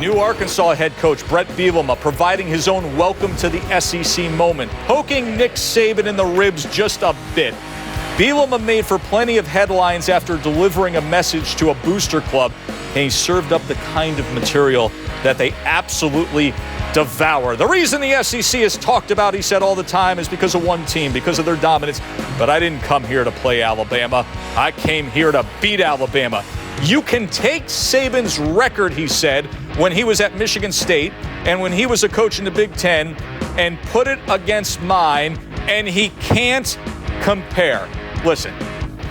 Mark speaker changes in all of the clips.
Speaker 1: New Arkansas head coach Brett Bielema providing his own welcome to the SEC moment, poking Nick Saban in the ribs just a bit. Bielema made for plenty of headlines after delivering a message to a booster club, and he served up the kind of material that they absolutely devour. The reason the SEC is talked about, he said all the time, is because of one team, because of their dominance. But I didn't come here to play Alabama. I came here to beat Alabama. You can take Saban's record, he said, when he was at Michigan State and when he was a coach in the Big Ten, and put it against mine, and he can't compare. Listen,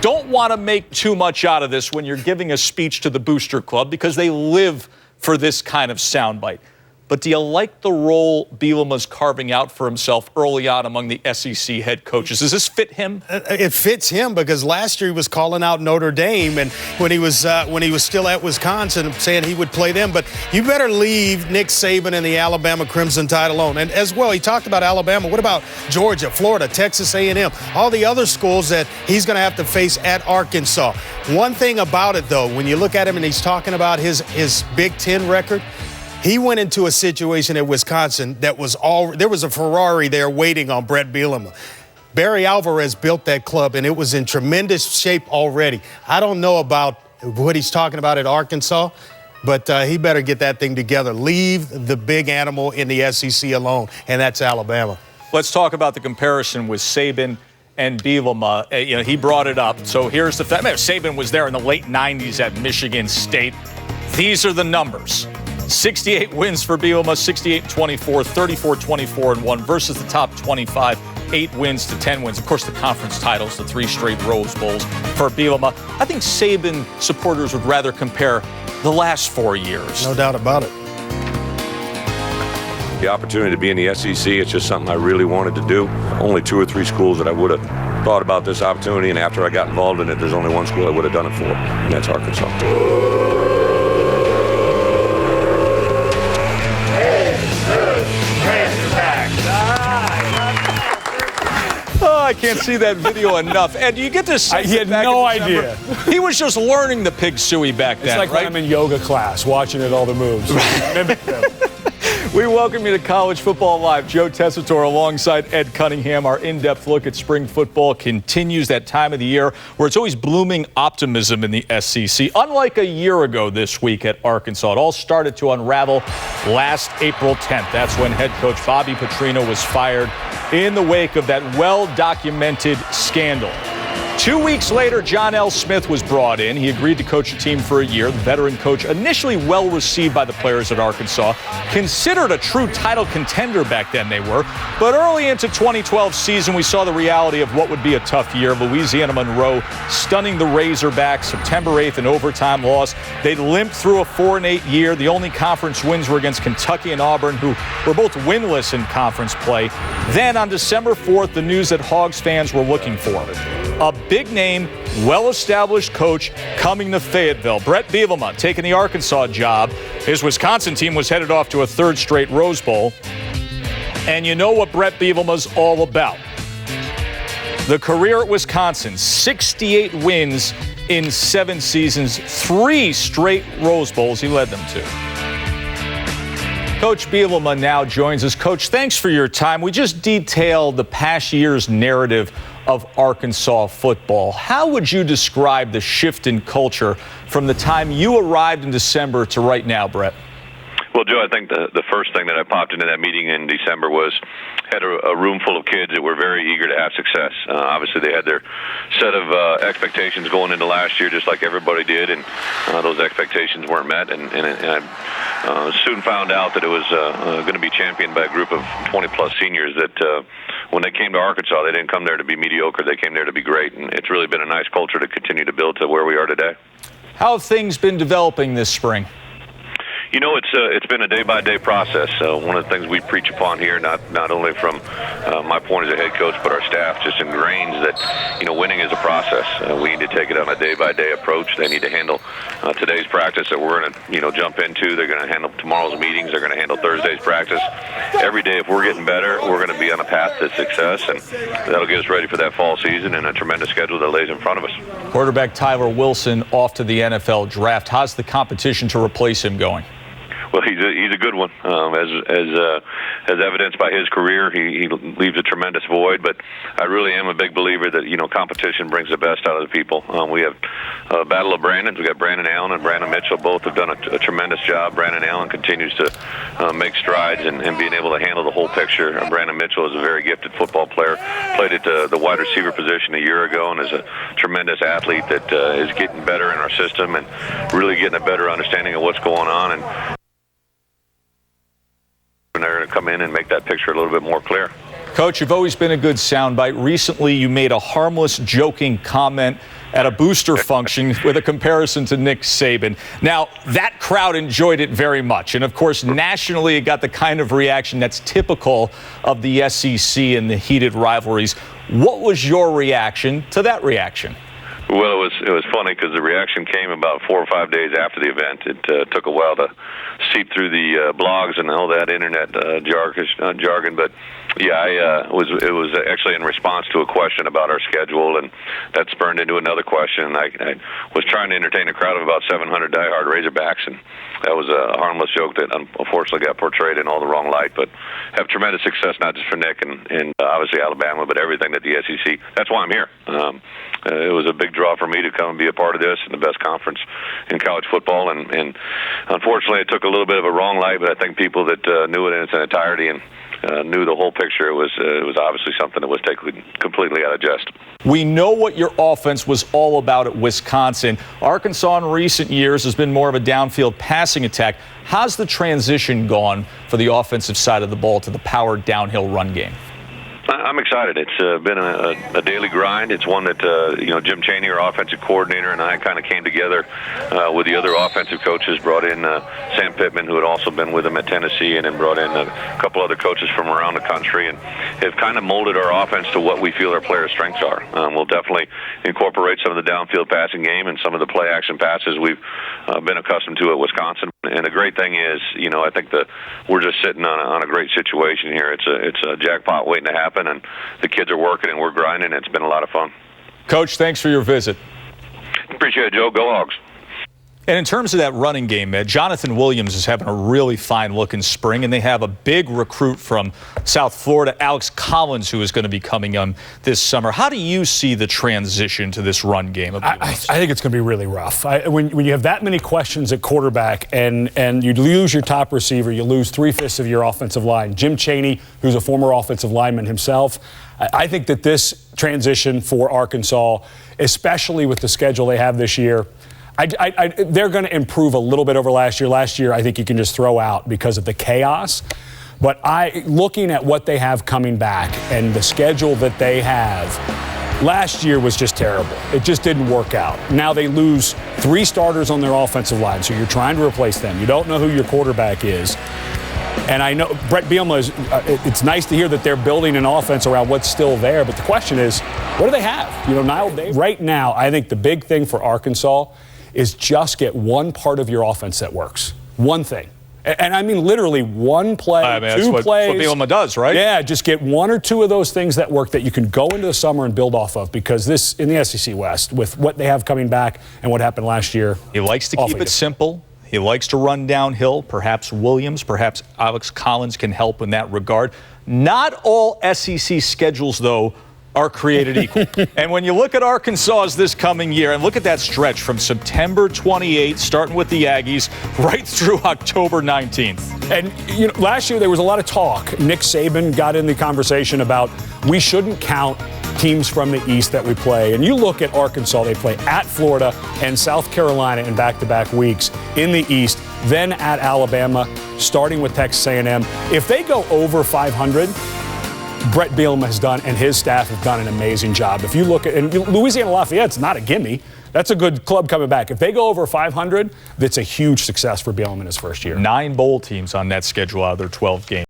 Speaker 1: don't want to make too much out of this when you're giving a speech to the booster club because they live for this kind of soundbite. But do you like the role Bielema's carving out for himself early on among the SEC head coaches? Does this fit him?
Speaker 2: It fits him because last year he was calling out Notre Dame, and when he was still at Wisconsin, saying he would play them. But you better leave Nick Saban and the Alabama Crimson Tide alone. And as well, he talked about Alabama. What about Georgia, Florida, Texas A&M, all the other schools that he's going to have to face at Arkansas? One thing about it, though, when you look at him and he's talking about his Big Ten record, he went into a situation at Wisconsin that was there was a Ferrari there waiting on Brett Bielema. Barry Alvarez built that club, and it was in tremendous shape already. I don't know about what he's talking about at Arkansas, but he better get that thing together. Leave the big animal in the SEC alone, and that's Alabama.
Speaker 1: Let's talk about the comparison with Saban and Bielema. He brought it up. So here's the fact. Saban was there in the late 90s at Michigan State. These are the numbers. 68 wins for Bielema, 68-24, 34-24-1 versus the top 25, 8 wins to 10 wins. Of course, the conference titles, the 3 straight Rose Bowls for Bielema. I think Saban supporters would rather compare the last 4 years.
Speaker 2: No doubt about it.
Speaker 3: The opportunity to be in the SEC, it's just something I really wanted to do. Only 2 or 3 schools that I would have thought about this opportunity, and after I got involved in it, there's only one school I would have done it for, and that's Arkansas.
Speaker 1: I can't see that video enough. And you get to see
Speaker 4: he had no idea.
Speaker 1: He was just learning the pig suey back then,
Speaker 4: it's like
Speaker 1: right?
Speaker 4: when I'm in yoga class, watching it all the moves. Mimic them.
Speaker 1: We welcome you to College Football Live. Joe Tessitore alongside Ed Cunningham. Our in-depth look at spring football continues, that time of the year where it's always blooming optimism in the SEC. Unlike a year ago this week at Arkansas, it all started to unravel last April 10th. That's when head coach Bobby Petrino was fired in the wake of that well-documented scandal. 2 weeks later, John L. Smith was brought in. He agreed to coach a team for a year. The veteran coach, initially well received by the players at Arkansas, considered a true title contender back then they were. But early into 2012 season, we saw the reality of what would be a tough year. Louisiana Monroe stunning the Razorbacks, September 8th, an overtime loss. They limped through a 4-8 year. The only conference wins were against Kentucky and Auburn, who were both winless in conference play. Then on December 4th, the news that Hogs fans were looking for. A big name, well-established coach coming to Fayetteville. Brett Bielema taking the Arkansas job. His Wisconsin team was headed off to a 3rd straight Rose Bowl. And you know what Brett Bielema's all about. The career at Wisconsin, 68 wins in 7 seasons, 3 straight Rose Bowls he led them to. Coach Bielema now joins us. Coach, thanks for your time. We just detailed the past year's narrative of Arkansas football. How would you describe the shift in culture from the time you arrived in December to right now, Brett?
Speaker 3: Well, Joe, I think the first thing that I popped into that meeting in December was had a room full of kids that were very eager to have success. Obviously, they had their set of expectations going into last year, just like everybody did, and those expectations weren't met. And I soon found out that it was going to be championed by a group of 20-plus seniors that when they came to Arkansas, they didn't come there to be mediocre. They came there to be great, and it's really been a nice culture to continue to build to where we are today.
Speaker 1: How have things been developing this spring?
Speaker 3: You know, it's been a day-by-day process. One of the things we preach upon here, not only from my point as a head coach, but our staff just ingrains that, winning is a process. We need to take it on a day-by-day approach. They need to handle today's practice that we're going to jump into. They're going to handle tomorrow's meetings. They're going to handle Thursday's practice. Every day, if we're getting better, we're going to be on a path to success, and that'll get us ready for that fall season and a tremendous schedule that lays in front of us.
Speaker 1: Quarterback Tyler Wilson off to the NFL draft. How's the competition to replace him going?
Speaker 3: Well, he's a good one. As evidenced by his career, he leaves a tremendous void. But I really am a big believer that competition brings the best out of the people. We have a battle of Brandons. We got Brandon Allen and Brandon Mitchell. Both have done a tremendous job. Brandon Allen continues to make strides and being able to handle the whole picture. Brandon Mitchell is a very gifted football player. Played at the wide receiver position a year ago and is a tremendous athlete that is getting better in our system and really getting a better understanding of what's going on. And they're going to come in and make that picture a little bit more clear.
Speaker 1: Coach, you've always been a good soundbite. Recently, you made a harmless, joking comment at a booster function with a comparison to Nick Saban. Now, that crowd enjoyed it very much. And, of course, nationally, it got the kind of reaction that's typical of the SEC and the heated rivalries. What was your reaction to that reaction?
Speaker 3: Well, it was funny because the reaction came about 4 or 5 days after the event. It took a while to seep through the blogs and all that internet jargon, but yeah, it was actually in response to a question about our schedule, and that spurned into another question. I was trying to entertain a crowd of about 700 diehard Razorbacks, and that was a harmless joke that unfortunately got portrayed in all the wrong light. But have tremendous success, not just for Nick and obviously Alabama, but everything that the SEC. That's why I'm here. It was a big draw for me to come and be a part of this in the best conference in college football, and unfortunately it took a little bit of a wrong light, but I think people that knew it in its entirety and knew the whole picture, it was obviously something that was taken completely out of jest.
Speaker 1: We know what your offense was all about at Wisconsin. Arkansas in recent years has been more of a downfield passing attack. How's the transition gone for the offensive side of the ball to the powered downhill run game?
Speaker 3: I'm excited. It's been a daily grind. It's one that Jim Chaney, our offensive coordinator, and I kind of came together with the other offensive coaches. Brought in Sam Pittman, who had also been with him at Tennessee, and then brought in a couple other coaches from around the country, and have kind of molded our offense to what we feel our players' strengths are. We'll definitely incorporate some of the downfield passing game and some of the play action passes we've been accustomed to at Wisconsin. And the great thing is, I think that we're just sitting on a great situation here. It's a jackpot waiting to happen, and the kids are working and we're grinding. It's been a lot of fun.
Speaker 1: Coach, thanks for your visit.
Speaker 3: Appreciate it, Joe. Go Hogs.
Speaker 1: And in terms of that running game, Jonathan Williams is having a really fine-looking spring, and they have a big recruit from South Florida, Alex Collins, who is going to be coming on this summer. How do you see the transition to this run game?
Speaker 4: I think it's going to be really rough. When you have that many questions at quarterback and you lose your top receiver, you lose 3/5 of your offensive line. Jim Chaney, who's a former offensive lineman himself, I think that this transition for Arkansas, especially with the schedule they have this year, they're going to improve a little bit over last year. Last year, I think you can just throw out because of the chaos. But looking at what they have coming back and the schedule that they have, last year was just terrible. It just didn't work out. Now they lose 3 starters on their offensive line, so you're trying to replace them. You don't know who your quarterback is. And I know Brett Bielema it's nice to hear that they're building an offense around what's still there. But the question is, what do they have? Niall Davis. Right now, I think the big thing for Arkansas is just get one part of your offense that works. One thing. And I mean literally one play, 2 plays.
Speaker 1: That's what Bielema does, right?
Speaker 4: Yeah, just get 1 or 2 of those things that work that you can go into the summer and build off of, because this, in the SEC West, with what they have coming back and what happened last year.
Speaker 1: He likes to keep it simple. He likes to run downhill. Perhaps Williams, perhaps Alex Collins can help in that regard. Not all SEC schedules, though, are created equal. And when you look at Arkansas's this coming year, and look at that stretch from September 28th, starting with the Aggies, right through October 19th.
Speaker 4: And last year there was a lot of talk. Nick Saban got in the conversation about we shouldn't count teams from the East that we play. And you look at Arkansas, they play at Florida and South Carolina in back-to-back weeks in the East, then at Alabama, starting with Texas A&M. If they go over 500, Brett Bielema has done, and his staff have done an amazing job. If you look at, and Louisiana Lafayette's not a gimme. That's a good club coming back. If they go over 500, that's a huge success for Bielema in his first year.
Speaker 1: 9 bowl teams on that schedule out of their 12 games.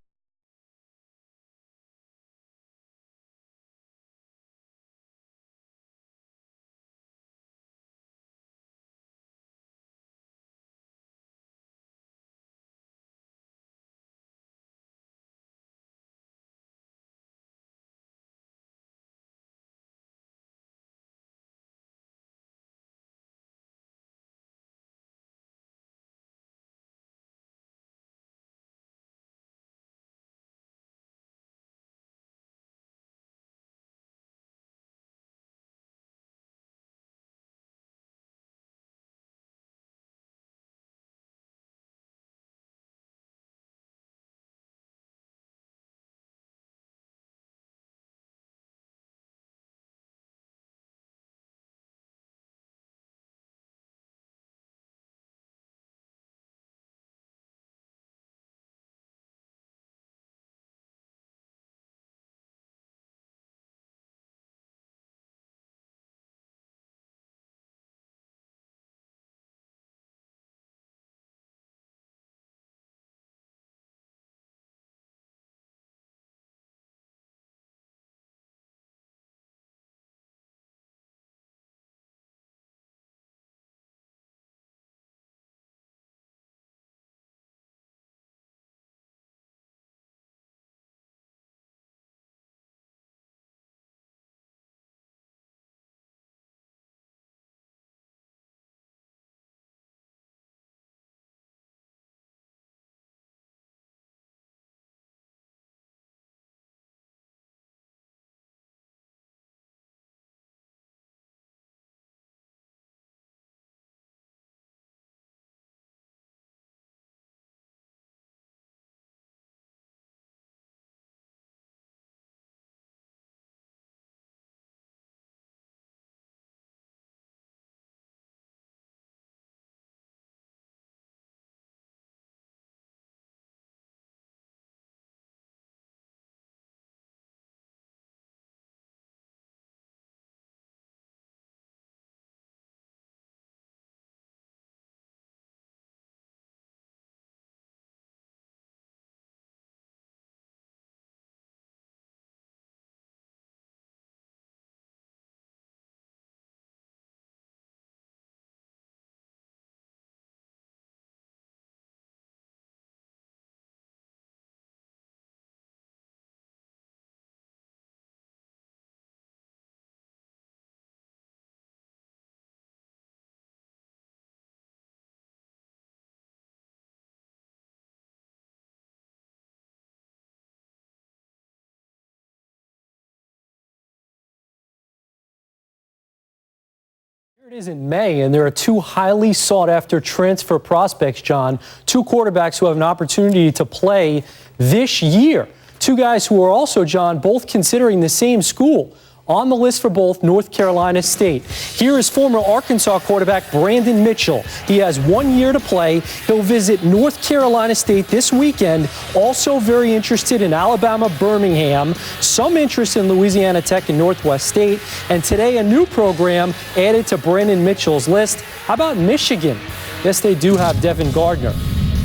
Speaker 5: It is in May, and there are two highly sought-after transfer prospects, John. Two quarterbacks who have an opportunity to play this year. Two guys who are also, John, both considering the same school. On the list for both, North Carolina State. Here is former Arkansas quarterback Brandon Mitchell. He has 1 year to play. He'll visit North Carolina State this weekend. Also very interested in Alabama, Birmingham. Some interest in Louisiana Tech and Northwest State. And today, a new program added to Brandon Mitchell's list. How about Michigan? Yes, they do have Devin Gardner.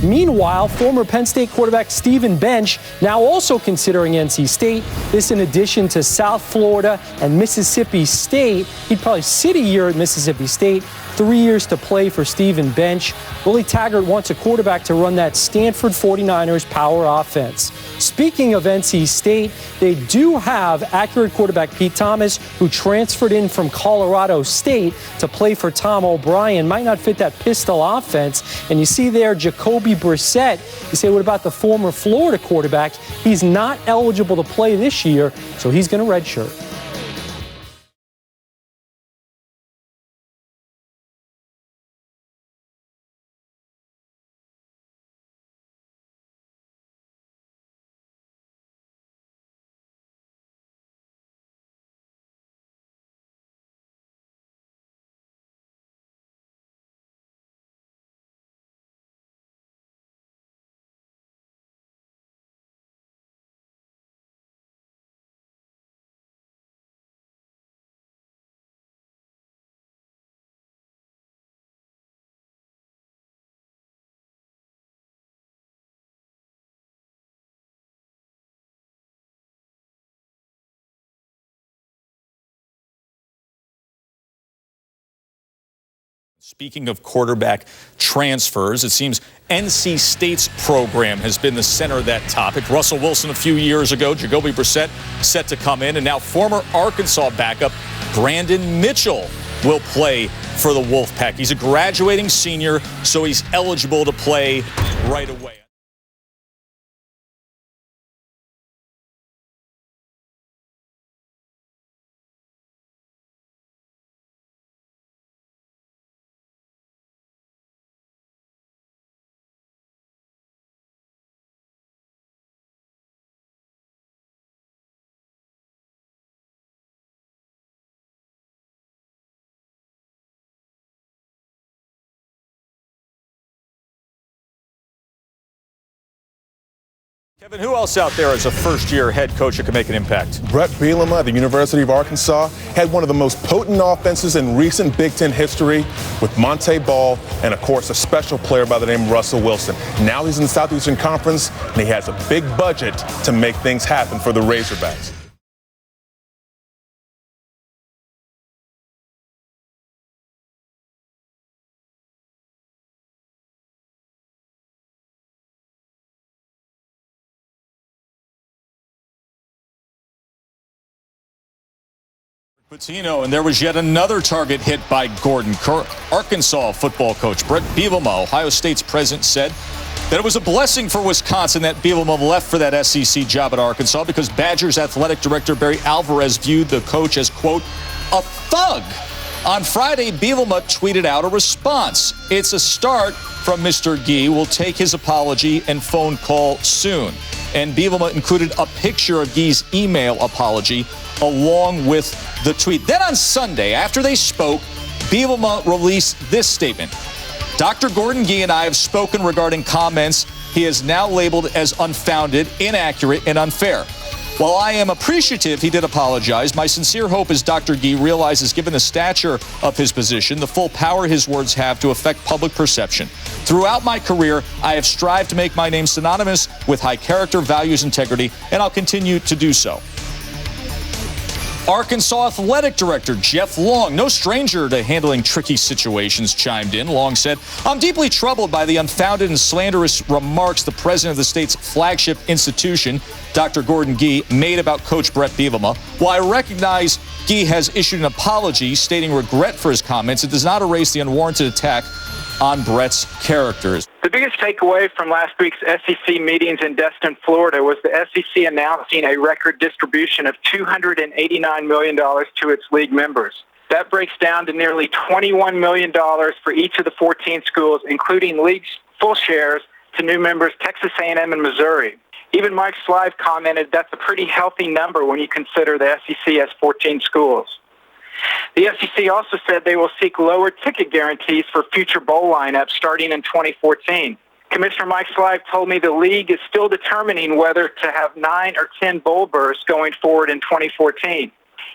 Speaker 5: Meanwhile, former Penn State quarterback Stephen Bench now also considering NC State. This in addition to South Florida and Mississippi State. He'd probably sit a year at Mississippi State. 3 years to play for Stephen Bench. Willie Taggart wants a quarterback to run that Stanford 49ers power offense. Speaking of NC State, they do have accurate quarterback Pete Thomas, who transferred in from Colorado State to play for Tom O'Brien. Might not fit that pistol offense. And you see there Jacoby Brissett. You say, what about the former Florida quarterback? He's not eligible to play this year, so he's going to redshirt.
Speaker 1: Speaking of quarterback transfers, it seems NC State's program has been the center of that topic. Russell Wilson a few years ago, Jacoby Brissett set to come in, and now former Arkansas backup Brandon Mitchell will play for the Wolfpack. He's a graduating senior, so he's eligible to play right away. Kevin, who else out there as a first-year head coach that can make an impact?
Speaker 6: Brett Bielema at the University of Arkansas had one of the most potent offenses in recent Big Ten history with Monte Ball and, of course, a special player by the name of Russell Wilson. Now he's in the Southeastern Conference, and he has a big budget to make things happen for the Razorbacks.
Speaker 1: Patino, and there was yet another target hit by Gordon. Arkansas football coach Brett Bielema, Ohio State's president, said that it was a blessing for Wisconsin that Bielema left for that SEC job at Arkansas because Badgers athletic director Barry Alvarez viewed the coach as, quote, a thug. On Friday, Bielema tweeted out a response. It's a start from Mr. Gee. We'll take his apology and phone call soon. And Bielema included a picture of Gee's email apology along with the tweet. Then on Sunday, after they spoke, Bielema released this statement. Dr. Gordon Gee and I have spoken regarding comments he has now labeled as unfounded, inaccurate, and unfair. While I am appreciative he did apologize, my sincere hope is Dr. Gee realizes, given the stature of his position, the full power his words have to affect public perception. Throughout my career, I have strived to make my name synonymous with high character, values, integrity, and I'll continue to do so. Arkansas athletic director Jeff Long, no stranger to handling tricky situations, chimed in. Long said, I'm deeply troubled by the unfounded and slanderous remarks the president of the state's flagship institution, Dr. Gordon Gee, made about Coach Brett Bielema. While I recognize Gee has issued an apology stating regret for his comments, it does not erase the unwarranted attack on Brett's characters.
Speaker 7: The biggest takeaway from last week's SEC meetings in Destin, Florida, was the SEC announcing a record distribution of $289 million to its league members. That breaks down to nearly $21 million for each of the 14 schools, including league's full shares to new members Texas A&M and Missouri. Even Mike Slive commented that's a pretty healthy number when you consider the SEC has 14 schools. The SEC also said they will seek lower ticket guarantees for future bowl lineups starting in 2014. Commissioner Mike Slive told me the league is still determining whether to have 9 or 10 bowl berths going forward in 2014.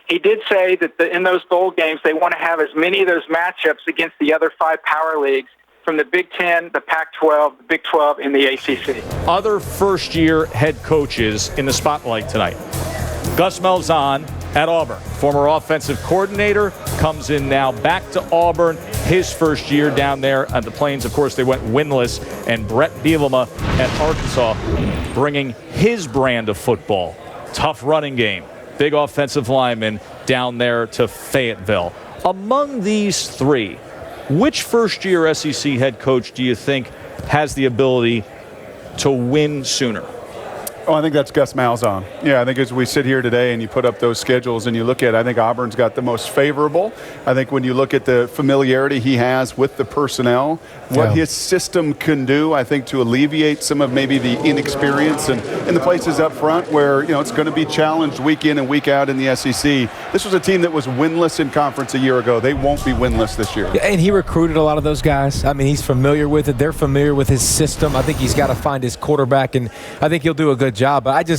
Speaker 7: He did say that in those bowl games, they want to have as many of those matchups against the other 5 power leagues from the Big Ten, the Pac-12, the Big 12, and the ACC.
Speaker 1: Other first-year head coaches in the spotlight tonight. Gus Malzahn at Auburn, former offensive coordinator, comes in now back to Auburn. His first year down there at the Plains, of course, they went winless. And Brett Bielema at Arkansas, bringing his brand of football. Tough running game, big offensive lineman down there to Fayetteville. Among these 3, which first-year SEC head coach do you think has the ability to win sooner?
Speaker 8: Oh, I think that's Gus Malzahn. Yeah, I think as we sit here today and you put up those schedules and you look at, I think Auburn's got the most favorable. I think when you look at the familiarity he has with the personnel, what his system can do, I think, to alleviate some of maybe the inexperience and in the places up front where, it's going to be challenged week in and week out in the SEC. This was a team that was winless in conference a year ago. They won't be winless this year.
Speaker 9: Yeah, and he recruited a lot of those guys. I mean, he's familiar with it. They're familiar with his system. I think he's got to find his quarterback, and I think he'll do a good job. But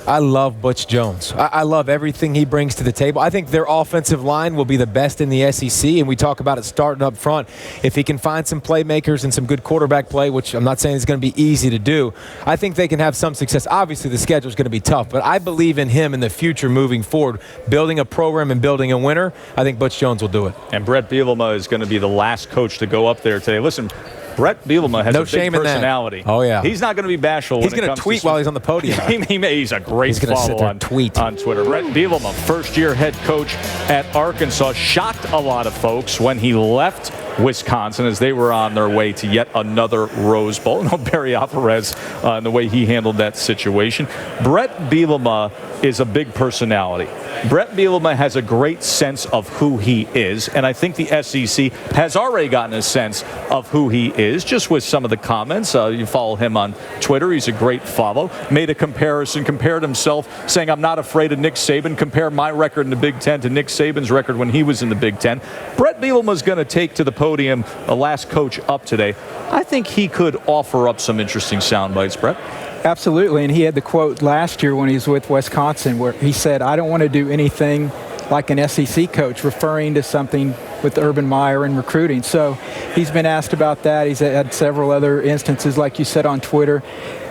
Speaker 9: I love Butch Jones. I love everything he brings to the table. I think their offensive line will be the best in the SEC, and we talk about it starting up front. If he can find some playmakers and some good quarterback play, which I'm not saying is going to be easy to do, I think they can have some success. Obviously, the schedule is going to be tough, but I believe in him in the future moving forward, building a program and building a winner. I think Butch Jones will do it.
Speaker 1: And Brett Bielema is going to be the last coach to go up there today. Listen, Brett Bielema has a big personality.
Speaker 9: Oh, yeah.
Speaker 1: He's not going to be bashful.
Speaker 9: He's going to tweet while he's on the podium.
Speaker 1: He's a great follow on Twitter. Brett Bielema, first-year head coach at Arkansas, shocked a lot of folks when he left Wisconsin as they were on their way to yet another Rose Bowl. No, Barry Alvarez and the way he handled that situation. Brett Bielema is a big personality. Brett Bielema has a great sense of who he is, and I think the SEC has already gotten a sense of who he is just with some of the comments. You follow him on Twitter. He's a great follow. Made a comparison, compared himself, saying, I'm not afraid of Nick Saban. Compare my record in the Big Ten to Nick Saban's record when he was in the Big Ten. Brett Bielema is going to take to the podium the last coach up today. I think he could offer up some interesting sound bites, Brett.
Speaker 10: Absolutely, and he had the quote last year when he was with Wisconsin where he said, I don't want to do anything like an SEC coach, referring to something with Urban Meyer and recruiting. So he's been asked about that. He's had several other instances, like you said, on Twitter.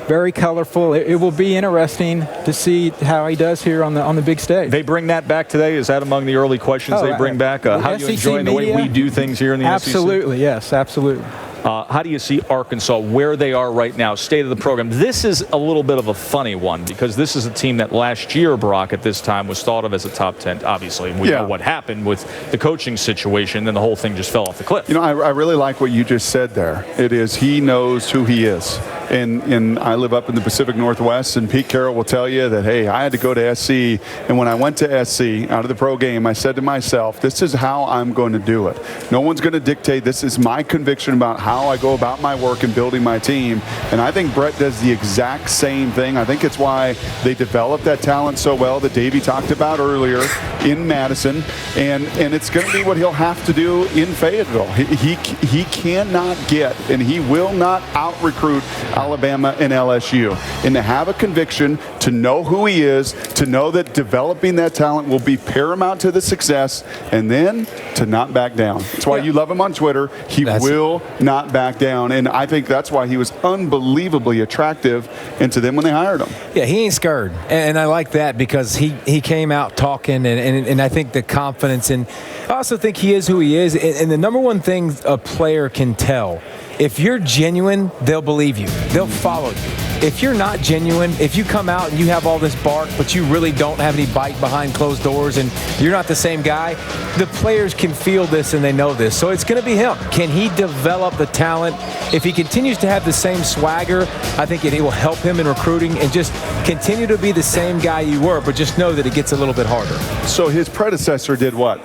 Speaker 10: Very colorful. It will be interesting to see how he does here on the big stage.
Speaker 1: They bring that back today? Is that among the early questions they bring back? How do you enjoy the way we do things here in the SEC?
Speaker 10: Absolutely, yes, absolutely.
Speaker 1: How do you see Arkansas, where they are right now, state of the program? This is a little bit of a funny one because this is a team that last year, Brock, at this time was thought of as a top 10, obviously. We know what happened with the coaching situation, then the whole thing just fell off the cliff.
Speaker 8: I really like what you just said there. It is he knows who he is. And I live up in the Pacific Northwest, and Pete Carroll will tell you that, hey, I had to go to SC, and when I went to SC out of the pro game, I said to myself, this is how I'm going to do it. No one's going to dictate. This is my conviction about how I go about my work and building my team. And I think Brett does the exact same thing. I think it's why they developed that talent so well that Davey talked about earlier in Madison. And it's going to be what he'll have to do in Fayetteville. He cannot get, and he will not out-recruit Alabama and LSU. And to have a conviction, to know who he is, to know that developing that talent will be paramount to the success, and then to not back down. That's why you love him on Twitter. He will not back down. And I think that's why he was unbelievably attractive and to them when they hired him.
Speaker 9: Yeah, he ain't scared. And I like that because he came out talking, and I think the confidence, and I also think he is who he is. And the number one thing a player can tell, if you're genuine, they'll believe you. They'll follow you. If you're not genuine, if you come out and you have all this bark, but you really don't have any bite behind closed doors and you're not the same guy, the players can feel this and they know this. So it's going to be him. Can he develop the talent? If he continues to have the same swagger, I think it will help him in recruiting, and just continue to be the same guy you were, but just know that it gets a little bit harder.
Speaker 8: So his predecessor did what?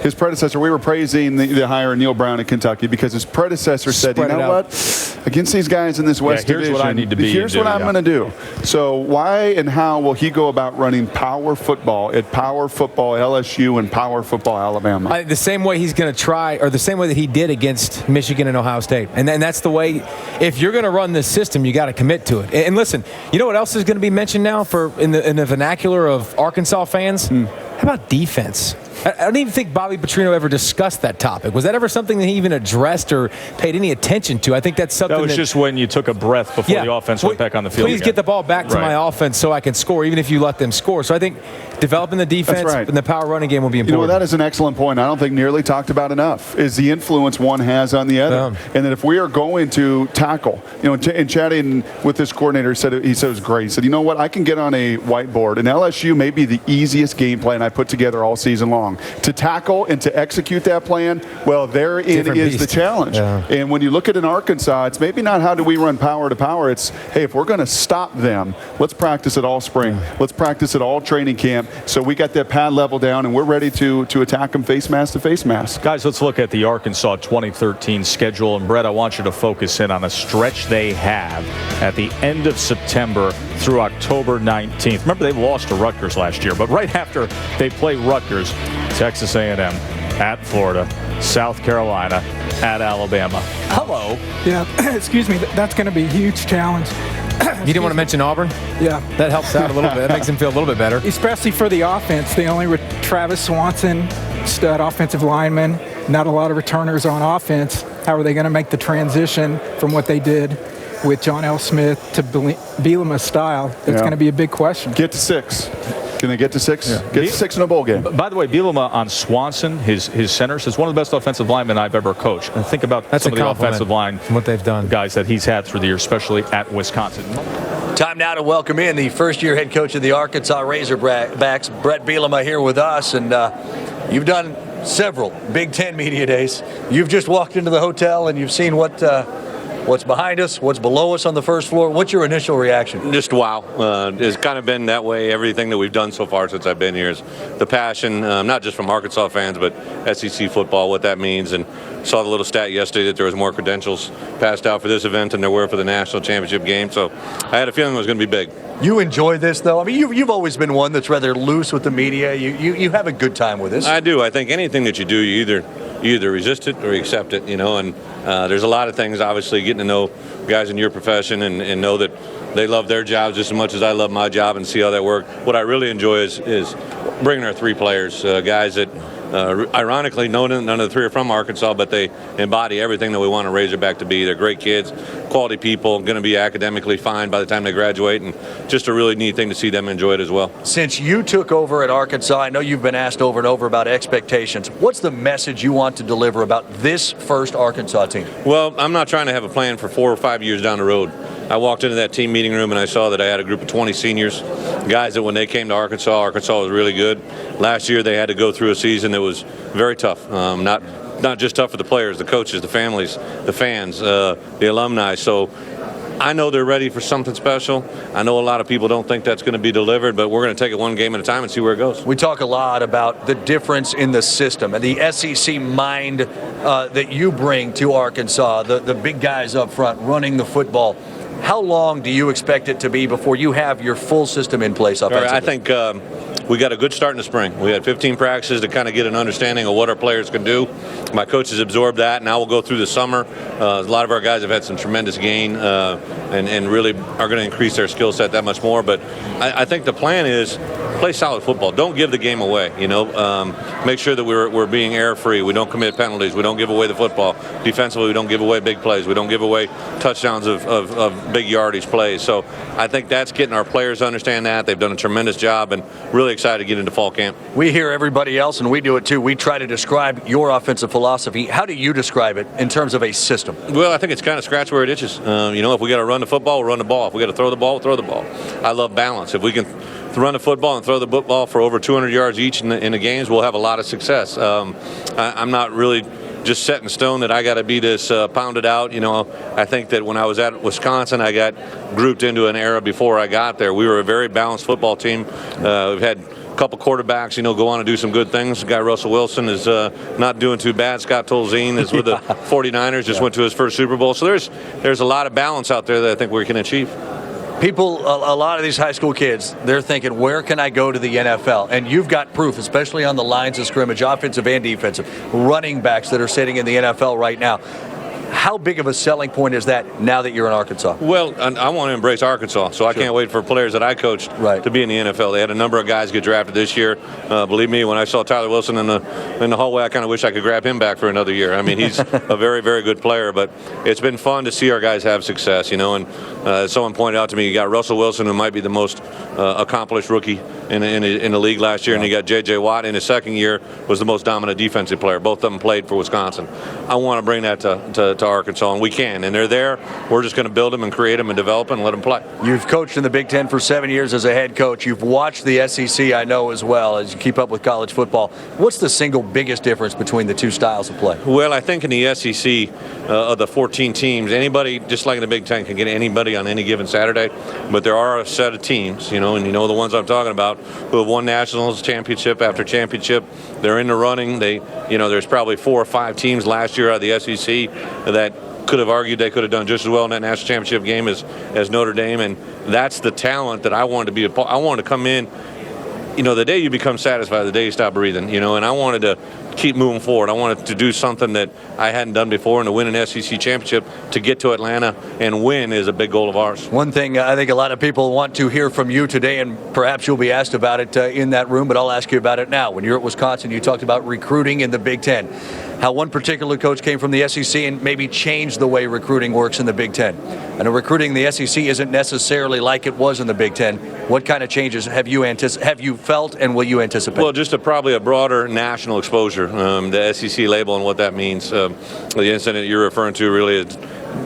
Speaker 8: his predecessor, we were praising the hire of Neil Brown in Kentucky because his predecessor said, you know what, against these guys in this West Division,
Speaker 1: here's what I need to be.
Speaker 8: Here's what I'm going to do. So why and how will he go about running power football at Power Football LSU and Power Football Alabama?
Speaker 9: The same way he's going to try, or the same way that he did against Michigan and Ohio State. And that's the way, if you're going to run this system, you got to commit to it. And listen, you know what else is going to be mentioned now in the vernacular of Arkansas fans? How about defense? I don't even think Bobby Petrino ever discussed that topic. Was that ever something that he even addressed or paid any attention to? I think that's something
Speaker 1: that was just when you took a breath before the offense went back on the field.
Speaker 9: Please get the ball back to my offense so I can score, even if you let them score. So I think developing the defense and the power running game will be important.
Speaker 8: You know, that is an excellent point. I don't think nearly talked about enough is the influence one has on the other. And that if we are going to tackle, in chatting with this coordinator, he said it was great. He said, you know what, I can get on a whiteboard, and LSU may be the easiest game plan I put together all season long. To tackle and to execute that plan, well, therein is the challenge. And when you look at an Arkansas, it's maybe not how do we run power to power. It's, hey, if we're going to stop them, let's practice it all spring. Let's practice it all training camp. So we got that pad level down, and we're ready to attack them face mask to face mask.
Speaker 1: Guys, let's look at the Arkansas 2013 schedule. And, Brett, I want you to focus in on a stretch they have at the end of September through October 19th. Remember, they lost to Rutgers last year, but right after they play Rutgers, Texas A&M, at Florida, South Carolina, at Alabama. Hello.
Speaker 10: Yeah, excuse me. That's going to be a huge challenge.
Speaker 9: You didn't want to mention Auburn?
Speaker 10: Yeah.
Speaker 9: That helps out a little bit. That makes him feel a little bit better.
Speaker 10: Especially for the offense. They only with Travis Swanson, stud offensive lineman, not a lot of returners on offense. How are they going to make the transition from what they did with John L. Smith to Bielema's style? That's going to be a big question.
Speaker 8: Get to 6. Can they get to 6? Yeah. Get to 6 in a bowl game.
Speaker 1: By the way, Bielema on Swanson, his center, says one of the best offensive linemen I've ever coached. And think about some of the offensive line
Speaker 9: what they've done,
Speaker 1: guys that he's had through the year, especially at Wisconsin.
Speaker 11: Time now to welcome in the first-year head coach of the Arkansas Razorbacks, Brett Bielema, here with us. And you've done several Big Ten media days. You've just walked into the hotel and you've seen what's behind us, what's below us on the first floor. What's your initial reaction?
Speaker 3: Just wow. It's kind of been that way. Everything that we've done so far since I've been here is the passion, not just from Arkansas fans, but SEC football, what that means. And saw the little stat yesterday that there was more credentials passed out for this event than there were for the national championship game. So I had a feeling it was going to be big.
Speaker 11: You enjoy this, though? I mean, you've always been one that's rather loose with the media. You have a good time with this.
Speaker 3: I do. I think anything that you do, you either resist it or you accept it, and there's a lot of things, obviously, getting to know guys in your profession and know that they love their jobs just as much as I love my job and see how that works. What I really enjoy is bringing our 3 players, guys that ironically, none of the 3 are from Arkansas, but they embody everything that we want a Razorback to be. They're great kids, quality people, going to be academically fine by the time they graduate, and just a really neat thing to see them enjoy it as well.
Speaker 11: Since you took over at Arkansas, I know you've been asked over and over about expectations. What's the message you want to deliver about this first Arkansas team?
Speaker 3: Well, I'm not trying to have a plan for 4 or 5 years down the road. I walked into that team meeting room and I saw that I had a group of 20 seniors, guys that when they came to Arkansas was really good. Last year they had to go through a season that was very tough, not just tough for the players, the coaches, the families, the fans, the alumni. So I know they're ready for something special. I know a lot of people don't think that's going to be delivered, but we're going to take it one game at a time and see where it goes.
Speaker 11: We talk a lot about the difference in the system and the SEC mind that you bring to Arkansas, the big guys up front running the football. How long do you expect it to be before you have your full system in place offensively?
Speaker 3: I think we got a good start in the spring. We had 15 practices to kind of get an understanding of what our players can do. My coaches absorbed that. Now we'll go through the summer. A lot of our guys have had some tremendous gain and really are going to increase their skill set that much more. But I think the plan is play solid football. Don't give the game away. Make sure that we're being error-free. We don't commit penalties. We don't give away the football. Defensively, we don't give away big plays. We don't give away touchdowns of big yardage plays. So I think that's getting our players to understand that. They've done a tremendous job and really excited to get into fall camp.
Speaker 11: We hear everybody else, and we do it too. We try to describe your offensive philosophy. How do you describe it in terms of a system?
Speaker 3: Well, I think it's kind of scratch where it itches. If we got to run the football, we'll run the ball. If we got to throw the ball, we'll throw the ball. I love balance. If we can run the football and throw the football for over 200 yards each in the games, we'll have a lot of success. I'm not really just set in stone that I got to be this pounded out. I think that when I was at Wisconsin, I got grouped into an era before I got there. We were a very balanced football team. We've had couple quarterbacks, go on and do some good things. The guy Russell Wilson is not doing too bad. Scott Tolzien is with the 49ers, just went to his first Super Bowl. So there's a lot of balance out there that I think we can achieve.
Speaker 11: People, a lot of these high school kids, they're thinking, where can I go to the NFL? And you've got proof, especially on the lines of scrimmage, offensive and defensive, running backs that are sitting in the NFL right now. How big of a selling point is that now that you're in Arkansas?
Speaker 3: Well, I want to embrace Arkansas, so I can't wait for players that I coached to be in the NFL. They had a number of guys get drafted this year. Believe me, when I saw Tyler Wilson in the hallway, I kind of wish I could grab him back for another year. I mean, he's a very, very good player, but it's been fun to see our guys have success, and someone pointed out to me, you got Russell Wilson, who might be the most accomplished rookie in the league last year, and you got J.J. Watt in his second year, was the most dominant defensive player. Both of them played for Wisconsin. I want to bring that to Arkansas, and we can. And they're there. We're just going to build them and create them and develop them and let them play.
Speaker 11: You've coached in the Big Ten for 7 years as a head coach. You've watched the SEC, I know, as well, as you keep up with college football. What's the single biggest difference between the two styles of play?
Speaker 3: Well, I think in the SEC, of the 14 teams, anybody, just like in the Big Ten, can get anybody on any given Saturday. But there are a set of teams, and the ones I'm talking about, who have won nationals championship after championship. They're in the running. There's probably 4 or 5 teams last year out of the SEC that could have argued they could have done just as well in that national championship game as Notre Dame, and that's the talent that I wanted to be a part. I wanted to come in. The day you become satisfied, the day you stop breathing. And I wanted to keep moving forward. I wanted to do something that I hadn't done before, and to win an SEC championship, to get to Atlanta and win, is a big goal of ours.
Speaker 11: One thing I think a lot of people want to hear from you today, and perhaps you'll be asked about it in that room, but I'll ask you about it now. When you're at Wisconsin, you talked about recruiting in the Big Ten. How one particular coach came from the SEC and maybe changed the way recruiting works in the Big Ten. I know recruiting in the SEC isn't necessarily like it was in the Big Ten. What kind of changes have you felt, and will you anticipate?
Speaker 3: Well, just probably a broader national exposure. The SEC label and what that means. The incident you're referring to really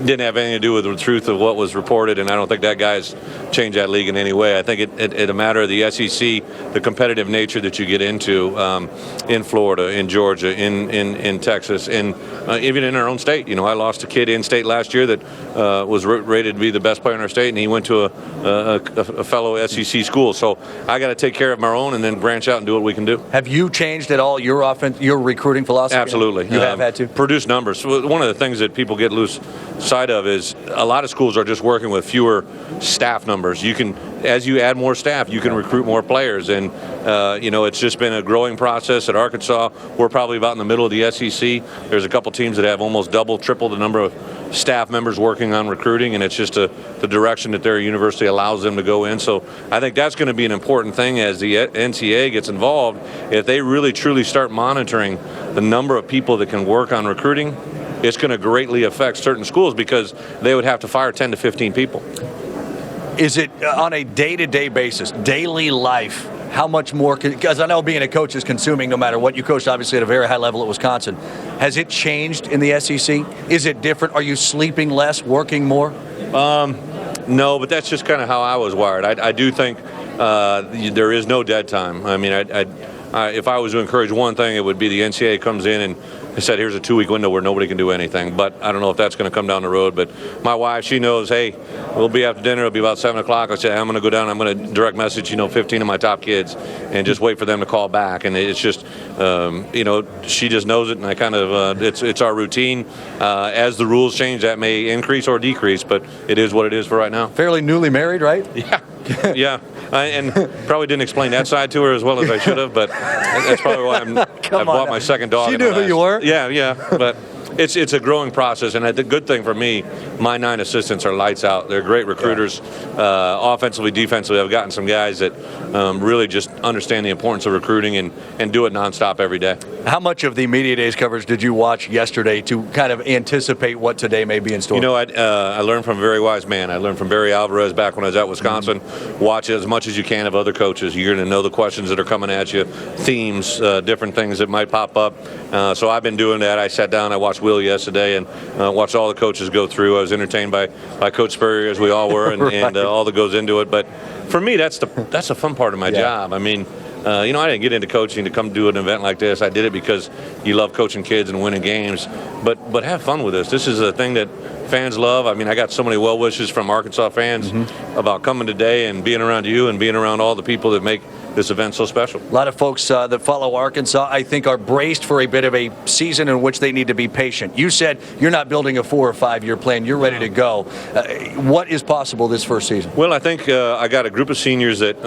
Speaker 3: didn't have anything to do with the truth of what was reported, and I don't think that guy's changed that league in any way. I think it a matter of the SEC, the competitive nature that you get into in Florida, in Georgia, in Texas, and even in our own state. I lost a kid in state last year that was rated to be the best player in our state, and he went to a fellow SEC school. So I got to take care of my own and then branch out and do what we can do.
Speaker 11: Have you changed at all your recruiting philosophy?
Speaker 3: Absolutely.
Speaker 11: You have had to?
Speaker 3: Produce numbers. One of the things that people get loose sight of is a lot of schools are just working with fewer staff numbers. As you add more staff, you can recruit more players, and it's just been a growing process at Arkansas. We're probably about in the middle of the SEC. There's a couple teams that have almost triple the number of staff members working on recruiting, and it's just the direction that their university allows them to go in. So I think that's going to be an important thing as the NCAA gets involved. If they really truly start monitoring the number of people that can work on recruiting, it's going to greatly affect certain schools, because they would have to fire 10 to 15 people.
Speaker 11: Is it on a day-to-day basis, daily life, how much more? Because I know being a coach is consuming no matter what. You coached obviously at a very high level at Wisconsin. Has it changed in the SEC? Is it different? Are you sleeping less, working more?
Speaker 3: No, but that's just kind of how I was wired. I do think there is no dead time. I mean, if I was to encourage one thing, it would be the NCAA comes in and said, here's a 2-week window where nobody can do anything. But I don't know if that's going to come down the road. But my wife, she knows, hey, we'll be after dinner. It'll be about 7 o'clock. I said, I'm going to go down. I'm going to direct message, 15 of my top kids, and just wait for them to call back. And it's just, she just knows it, and I kind of, it's our routine. As the rules change, that may increase or decrease, but it is what it is for right now.
Speaker 11: Fairly newly married, right?
Speaker 3: Yeah. Yeah. And probably didn't explain that side to her as well as I should have, but that's probably why I bought my second dog.
Speaker 11: She knew who you were?
Speaker 3: Yeah. But it's a growing process, and the good thing for me, my 9 assistants are lights out. They're great recruiters, offensively, defensively. I've gotten some guys that really just understand the importance of recruiting and do it nonstop every day.
Speaker 11: How much of the Media Days coverage did you watch yesterday to kind of anticipate what today may be in store?
Speaker 3: I learned from a very wise man. I learned from Barry Alvarez back when I was at Wisconsin. Watch as much as you can of other coaches. You're going to know the questions that are coming at you, themes, different things that might pop up. So I've been doing that. I sat down, I watched Will yesterday, and watched all the coaches go through. I was entertained by Coach Spurrier, as we all were, and, right. and all that goes into it. But for me, that's the fun part of my job. I mean, I didn't get into coaching to come do an event like this. I did it because you love coaching kids and winning games. But have fun with this. This is a thing that fans love. I mean, I got so many well wishes from Arkansas fans about coming today and being around you and being around all the people that make
Speaker 12: this event so special.
Speaker 11: A lot of folks that follow Arkansas, I think, are braced for a bit of a season in which they need to be patient. You said you're not building a 4 or 5 year plan. You're ready to go. What is possible this first season?
Speaker 12: Well, I think I got a group of seniors that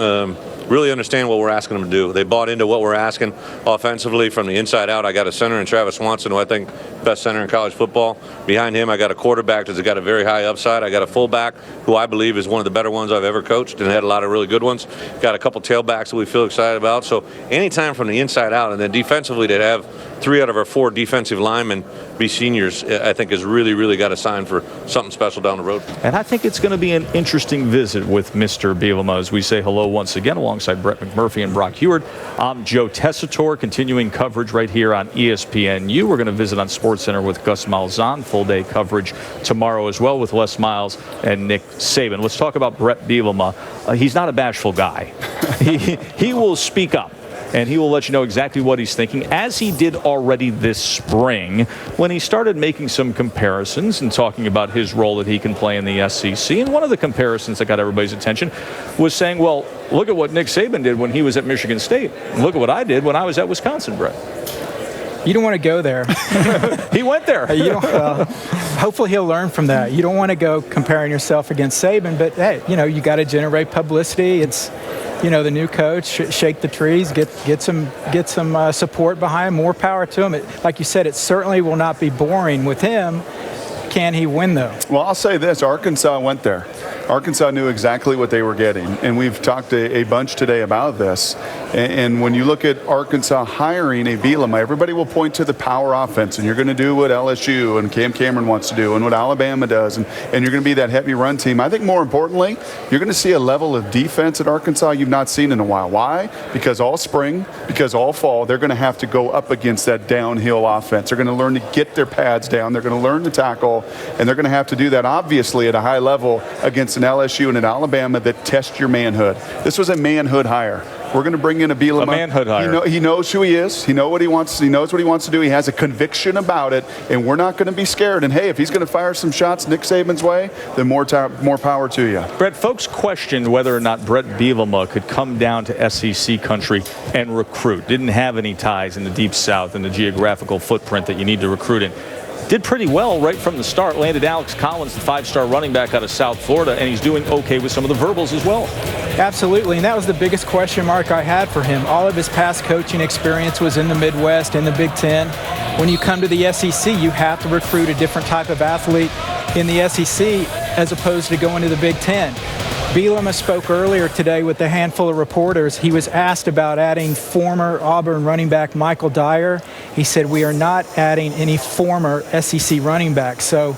Speaker 12: really understand what we're asking them to do. They bought into what we're asking offensively from the inside out. I got a center in Travis Swanson, who I think best center in college football. Behind him, I got a quarterback that's got a very high upside. I got a fullback who I believe is one of the better ones I've ever coached and had a lot of really good ones. Got a couple tailbacks that we feel excited about. So anytime from the inside out, and then defensively to have 3 out of our 4 defensive linemen be seniors, I think has really, really got a sign for something special down the road.
Speaker 1: And I think it's going to be an interesting visit with Mr. Bielema as we say hello once again alongside Brett McMurphy and Brock Heward. I'm Joe Tessitore, continuing coverage right here on ESPNU. We're going to visit on SportsCenter with Gus Malzahn. Full day coverage tomorrow as well with Les Miles and Nick Saban. Let's talk about Brett Bielema. He's not a bashful guy. He will speak up. And he will let you know exactly what he's thinking, as he did already this spring when he started making some comparisons and talking about his role that he can play in the SEC. And one of the comparisons that got everybody's attention was saying, well, look at what Nick Saban did when he was at Michigan State. And look at what I did when I was at Wisconsin, Brett.
Speaker 10: You don't want to go there.
Speaker 1: He went there.
Speaker 10: Hopefully he'll learn from that. You don't want to go comparing yourself against Saban, but hey, you got to generate publicity. It's the new coach, shake the trees, get some support behind him, more power to him. Like you said, it certainly will not be boring with him. Can he win, though?
Speaker 8: Well, I'll say this. Arkansas went there. Arkansas knew exactly what they were getting, and we've talked a bunch today about this. And when you look at Arkansas hiring a Bielema, everybody will point to the power offense, and you're going to do what LSU and Cam Cameron wants to do and what Alabama does, and you're going to be that heavy run team. I think more importantly, you're going to see a level of defense at Arkansas you've not seen in a while. Why? Because all spring, because all fall, they're going to have to go up against that downhill offense. They're going to learn to get their pads down. They're going to learn to tackle, and they're going to have to do that, obviously, at a high level against an LSU and an Alabama that test your manhood. This was a manhood hire. We're going to bring in a Bielema.
Speaker 1: A manhood hire.
Speaker 8: He knows who he is. He knows what he wants. He knows what he wants to do. He has a conviction about it, and we're not going to be scared. And hey, if he's going to fire some shots Nick Saban's way, then more power to you.
Speaker 1: Brett, folks questioned whether or not Brett Bielema could come down to SEC country and recruit. Didn't have any ties in the Deep South and the geographical footprint that you need to recruit in. Did pretty well right from the start. Landed Alex Collins, the 5-star running back out of South Florida, and he's doing okay with some of the verbals as well.
Speaker 10: Absolutely, and that was the biggest question mark I had for him. All of his past coaching experience was in the Midwest, in the Big Ten. When you come to the SEC, you have to recruit a different type of athlete in the SEC as opposed to going to the Big Ten. Bielema spoke earlier today with a handful of reporters. He was asked about adding former Auburn running back Michael Dyer. He said, we are not adding any former SEC running backs. So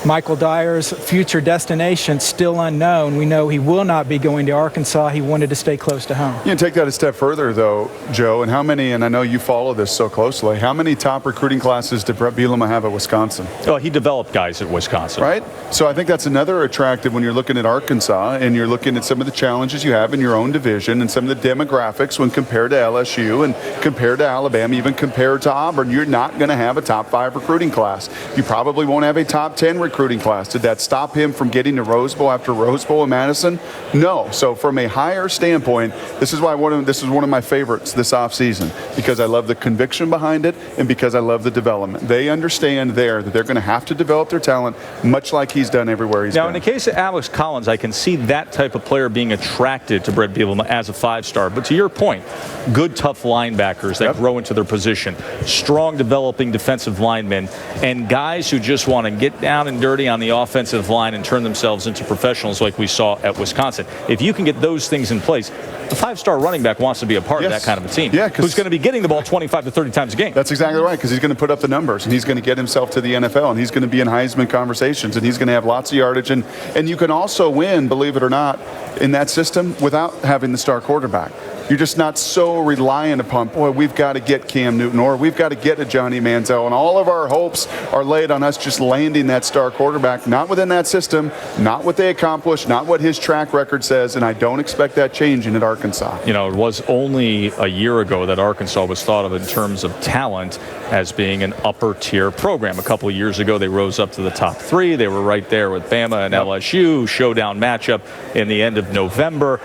Speaker 10: Michael Dyer's future destination still unknown. We know he will not be going to Arkansas. He wanted to stay close to home.
Speaker 8: You can take that a step further, though, Joe, and I know you follow this so closely, how many top recruiting classes did Brett Bielema have at Wisconsin?
Speaker 1: Oh, he developed guys at Wisconsin.
Speaker 8: Right? So I think that's another attractive when you're looking at Arkansas and you're looking at some of the challenges you have in your own division and some of the demographics when compared to LSU and compared to Alabama, even compared to Auburn. You're not going to have a top 5 recruiting class. You probably won't have a top 10 recruiting class. Did that stop him from getting to Rose Bowl after Rose Bowl in Madison? No. So from a higher standpoint, this is one of my favorites this offseason because I love the conviction behind it and because I love the development. They understand that they're going to have to develop their talent much like he's done everywhere he's been.
Speaker 1: Now, in the case of Alex Collins, I can see that type of player being attracted to Brett Bielema as a 5-star. But to your point, good, tough linebackers that grow into their position, strong, developing defensive linemen, and guys who just want to get down and dirty on the offensive line and turn themselves into professionals like we saw at Wisconsin. If you can get those things in place, the 5-star running back wants to be a part of that kind of a team. Who's going to be getting the ball 25 to 30 times a game.
Speaker 8: That's exactly right, because he's going to put up the numbers, and he's going to get himself to the NFL, and he's going to be in Heisman conversations, and he's going to have lots of yardage. And you can also win, believe it or not, in that system without having the star quarterback. You're just not so reliant upon, boy, we've got to get Cam Newton or we've got to get a Johnny Manziel. And all of our hopes are laid on us just landing that star quarterback, not within that system, not what they accomplished, not what his track record says. And I don't expect that changing at Arkansas.
Speaker 1: You know, it was only a year ago that Arkansas was thought of in terms of talent as being an upper tier program. A couple of years ago, they rose up to the top 3. They were right there with Bama and LSU. Showdown matchup in the end of November.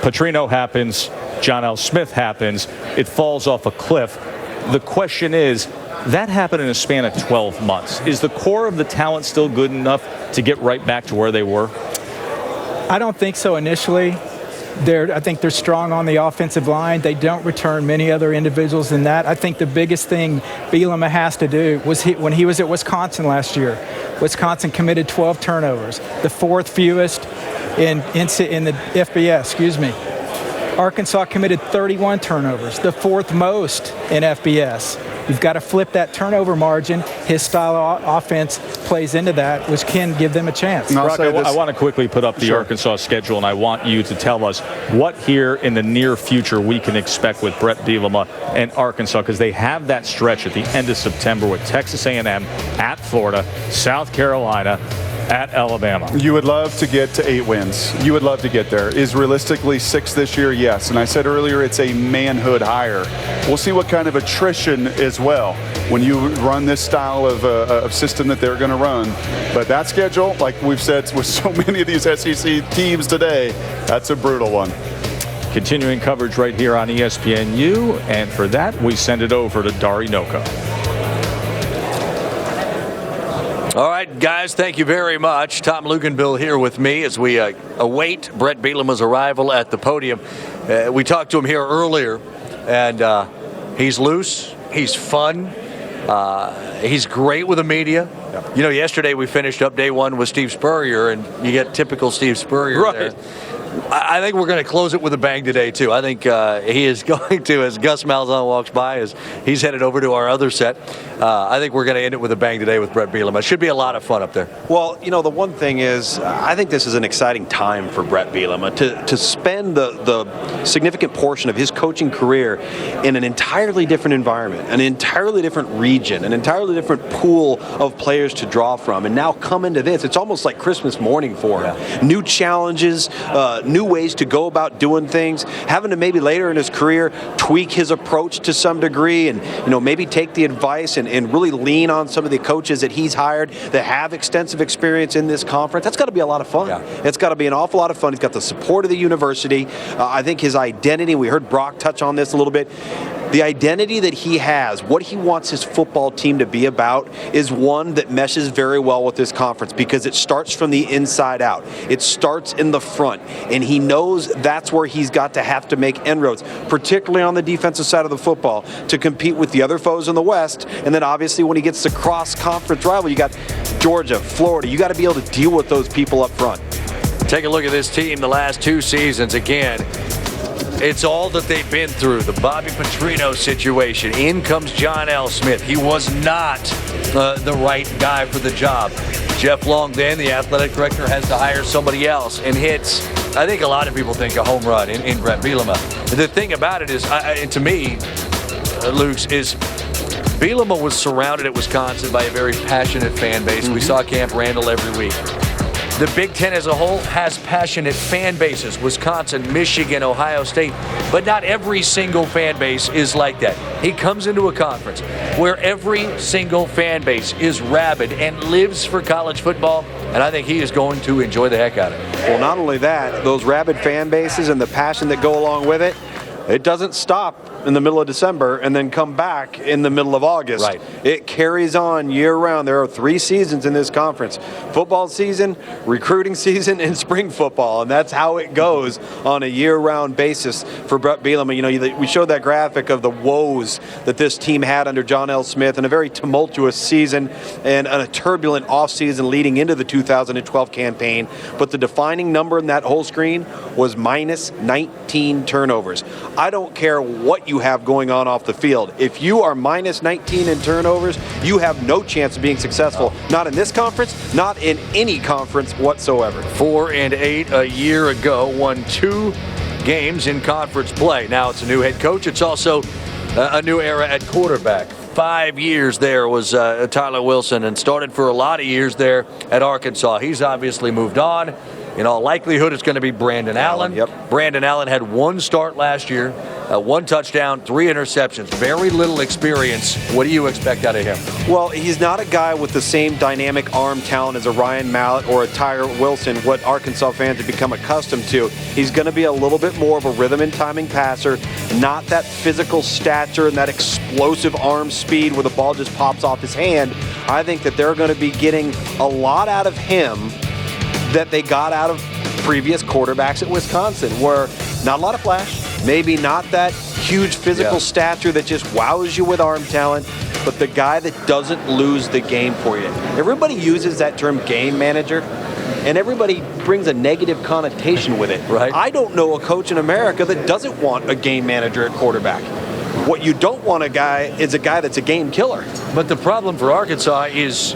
Speaker 1: Petrino happens. John L. Smith happens, it falls off a cliff. The question is, that happened in a span of 12 months. Is the core of the talent still good enough to get right back to where they were?
Speaker 10: I don't think so initially. I think they're strong on the offensive line. They don't return many other individuals than that. I think the biggest thing Bielema has to do was when he was at Wisconsin last year. Wisconsin committed 12 turnovers, the fourth fewest in the FBS. Arkansas committed 31 turnovers, the fourth most in FBS. You've got to flip that turnover margin. His style of offense plays into that, which can give them a chance.
Speaker 1: Brock, I want to quickly put up the Arkansas schedule, and I want you to tell us what here in the near future we can expect with Brett Bielema and Arkansas, because they have that stretch at the end of September with Texas A&M, at Florida, South Carolina, at Alabama.
Speaker 8: You would love to get to 8 wins. You would love to get there. Is realistically 6 this year? Yes. And I said earlier, it's a manhood hire. We'll see what kind of attrition as well when you run this style of system that they're going to run. But that schedule, like we've said with so many of these SEC teams today, that's a brutal one.
Speaker 1: Continuing coverage right here on ESPNU, and for that, we send it over to Dari Noko.
Speaker 11: All right, guys, thank you very much. Tom Luganville here with me as we await Brett Bielema's arrival at the podium. We talked to him here earlier, and he's loose, he's fun, he's great with the media. Yep. You know, yesterday we finished up day one with Steve Spurrier, and you get typical Steve Spurrier there. I think we're going to close it with a bang today, too. I think he is going to, as Gus Malzahn walks by, as he's headed over to our other set, I think we're going to end it with a bang today with Brett Bielema. It should be a lot of fun up there.
Speaker 13: Well, you know, the one thing is, I think this is an exciting time for Brett Bielema to spend the significant portion of his coaching career in an entirely different environment, an entirely different region, an entirely different pool of players to draw from, and now come into this. It's almost like Christmas morning for him. Yeah. New challenges, new ways to go about doing things, having to maybe later in his career tweak his approach to some degree, and maybe take the advice and really lean on some of the coaches that he's hired that have extensive experience in this conference. That's got to be a lot of fun. Yeah. It's got to be an awful lot of fun. He's got the support of the university. I think his identity, we heard Brock touch on this a little bit, the identity that he has, what he wants his football team to be about, is one that meshes very well with this conference because it starts from the inside out. It starts in the front, and he knows that's where he's got to have to make inroads, particularly on the defensive side of the football, to compete with the other foes in the West. And then obviously when he gets to cross-conference rival, you got Georgia, Florida. You got to be able to deal with those people up front.
Speaker 11: Take a look at this team the last 2 seasons. Again, it's all that they've been through. The Bobby Petrino situation. In comes John L. Smith. He was not the right guy for the job. Jeff Long, then, the athletic director, has to hire somebody else and hits, I think a lot of people think, a home run in Brett Bielema. The thing about it is, to me, Luke, is Bielema was surrounded at Wisconsin by a very passionate fan base. Mm-hmm. We saw Camp Randall every week. The Big Ten as a whole has passionate fan bases, Wisconsin, Michigan, Ohio State, but not every single fan base is like that. He comes into a conference where every single fan base is rabid and lives for college football, and I think he is going to enjoy the heck out of it.
Speaker 13: Well, not only that, those rabid fan bases and the passion that go along with it, it doesn't stop in the middle of December and then come back in the middle of August.
Speaker 11: Right.
Speaker 13: It carries on year-round. There are 3 seasons in this conference: football season, recruiting season, and spring football, and that's how it goes on a year-round basis for Brett Bielema. We showed that graphic of the woes that this team had under John L. Smith, and a very tumultuous season and a turbulent offseason leading into the 2012 campaign. But the defining number in that whole screen was minus 19 turnovers. I don't care what you have going on off the field. If you are minus 19 in turnovers, you have no chance of being successful. Not in this conference, not in any conference whatsoever.
Speaker 11: 4-8 a year ago, won 2 games in conference play. Now it's a new head coach. It's also a new era at quarterback. 5 years there was Tyler Wilson, and started for a lot of years there at Arkansas. He's obviously moved on. In all likelihood, it's going to be Brandon Allen.
Speaker 13: Yep.
Speaker 11: Brandon Allen had 1 start last year, 1 touchdown, 3 interceptions. Very little experience. What do you expect out of him?
Speaker 13: Well, he's not a guy with the same dynamic arm talent as a Ryan Mallett or a Tyler Wilson, what Arkansas fans have become accustomed to. He's going to be a little bit more of a rhythm and timing passer, not that physical stature and that explosive arm speed where the ball just pops off his hand. I think that they're going to be getting a lot out of him that they got out of previous quarterbacks at Wisconsin, where not a lot of flash, maybe not that huge physical stature that just wows you with arm talent, but the guy that doesn't lose the game for you. Everybody uses that term game manager, and everybody brings a negative connotation with it.
Speaker 11: Right.
Speaker 13: I don't know a coach in America that doesn't want a game manager at quarterback. What you don't want is a guy that's a game killer.
Speaker 11: But the problem for Arkansas is,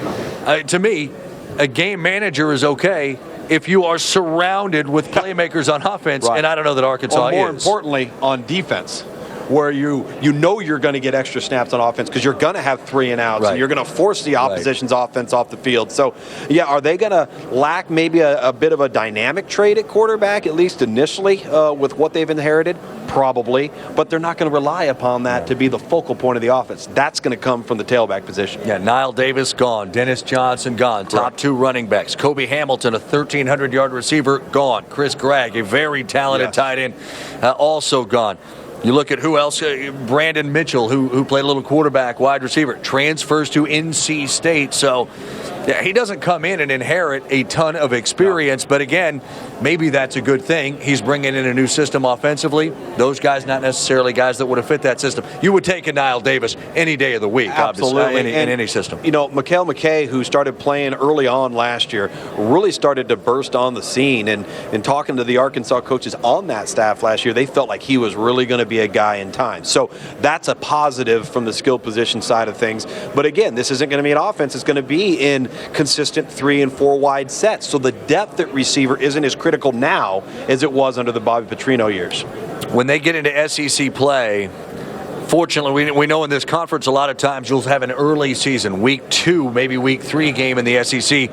Speaker 11: to me, a game manager is okay if you are surrounded with playmakers on offense,
Speaker 13: Right.
Speaker 11: and I don't know that Arkansas
Speaker 13: or more
Speaker 11: is.
Speaker 13: importantly, on defense, where you know you're going to get extra snaps on offense because you're going to have 3 and outs,
Speaker 11: Right.
Speaker 13: and you're going to force the opposition's offense off the field. So, yeah, are they going to lack maybe a bit of a dynamic trait at quarterback, at least initially, with what they've inherited? Probably, but they're not going to rely upon that to be the focal point of the offense. That's going to come from the tailback position.
Speaker 11: Yeah, Niall Davis gone. Dennis Johnson gone. Top 2 running backs. Kobe Hamilton, a 1,300-yard receiver, gone. Chris Gregg, a very talented tight end, also gone. You look at who else, Brandon Mitchell, who played a little quarterback, wide receiver, transfers to NC State. So yeah, he doesn't come in and inherit a ton of experience, but again, maybe that's a good thing. He's bringing in a new system offensively. Those guys not necessarily guys that would have fit that system. You would take a Niall Davis any day of the week,
Speaker 13: Absolutely.
Speaker 11: obviously, in any system.
Speaker 13: You know, Mikhail McKay, who started playing early on last year, really started to burst on the scene. And in talking to the Arkansas coaches on that staff last year, they felt like he was really going to be a guy in time. So that's a positive from the skill position side of things. But again, this isn't going to be an offense. It's going to be in consistent 3 and 4 wide sets. So the depth at receiver isn't as critical now as it was under the Bobby Petrino years.
Speaker 11: When they get into SEC play, fortunately, we know in this conference a lot of times you'll have an early season, week 2, maybe week 3 game in the SEC.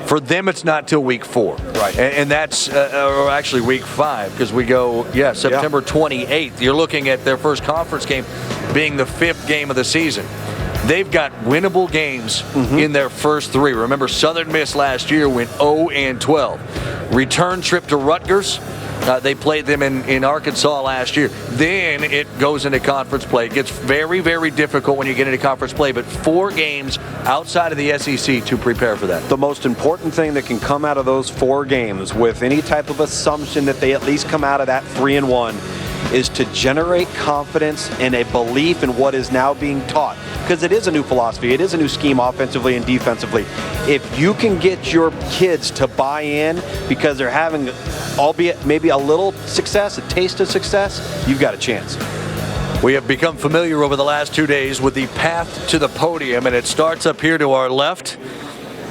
Speaker 11: For them, it's not till week 4.
Speaker 13: Right.
Speaker 11: And that's, or actually week 5, because we go, September 28th. You're looking at their first conference game being the 5th game of the season. They've got winnable games in their first 3. Remember, Southern Miss last year went 0-12. Return trip to Rutgers. They played them in Arkansas last year. Then it goes into conference play. It gets very, very difficult when you get into conference play, but 4 games outside of the SEC to prepare for that.
Speaker 13: The most important thing that can come out of those 4 games, with any type of assumption that they at least come out of that 3-1, is to generate confidence and a belief in what is now being taught. Because it is a new philosophy. It is a new scheme offensively and defensively. If you can get your kids to buy in because they're having, albeit maybe a little success, a taste of success, you've got a chance.
Speaker 11: We have become familiar over the last 2 days with the path to the podium, and it starts up here to our left.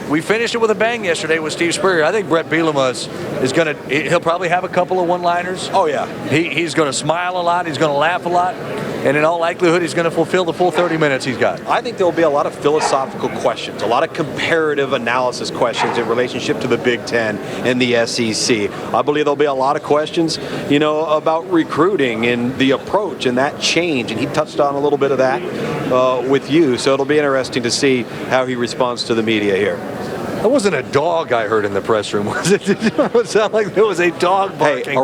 Speaker 11: We finished it with a bang yesterday with Steve Spurrier. I think Brett Bielema is going to, he'll probably have a couple of one-liners.
Speaker 13: Oh, yeah.
Speaker 11: He's going to smile a lot. He's going to laugh a lot. And in all likelihood, he's going to fulfill the full 30 minutes he's got.
Speaker 13: I think there'll be a lot of philosophical questions, a lot of comparative analysis questions in relationship to the Big Ten and the SEC. I believe there'll be a lot of questions, about recruiting and the approach and that change. And he touched on a little bit of that with you. So it'll be interesting to see how he responds to the media here.
Speaker 11: That wasn't a dog I heard in the press room, was it? It sounded like there was a dog barking.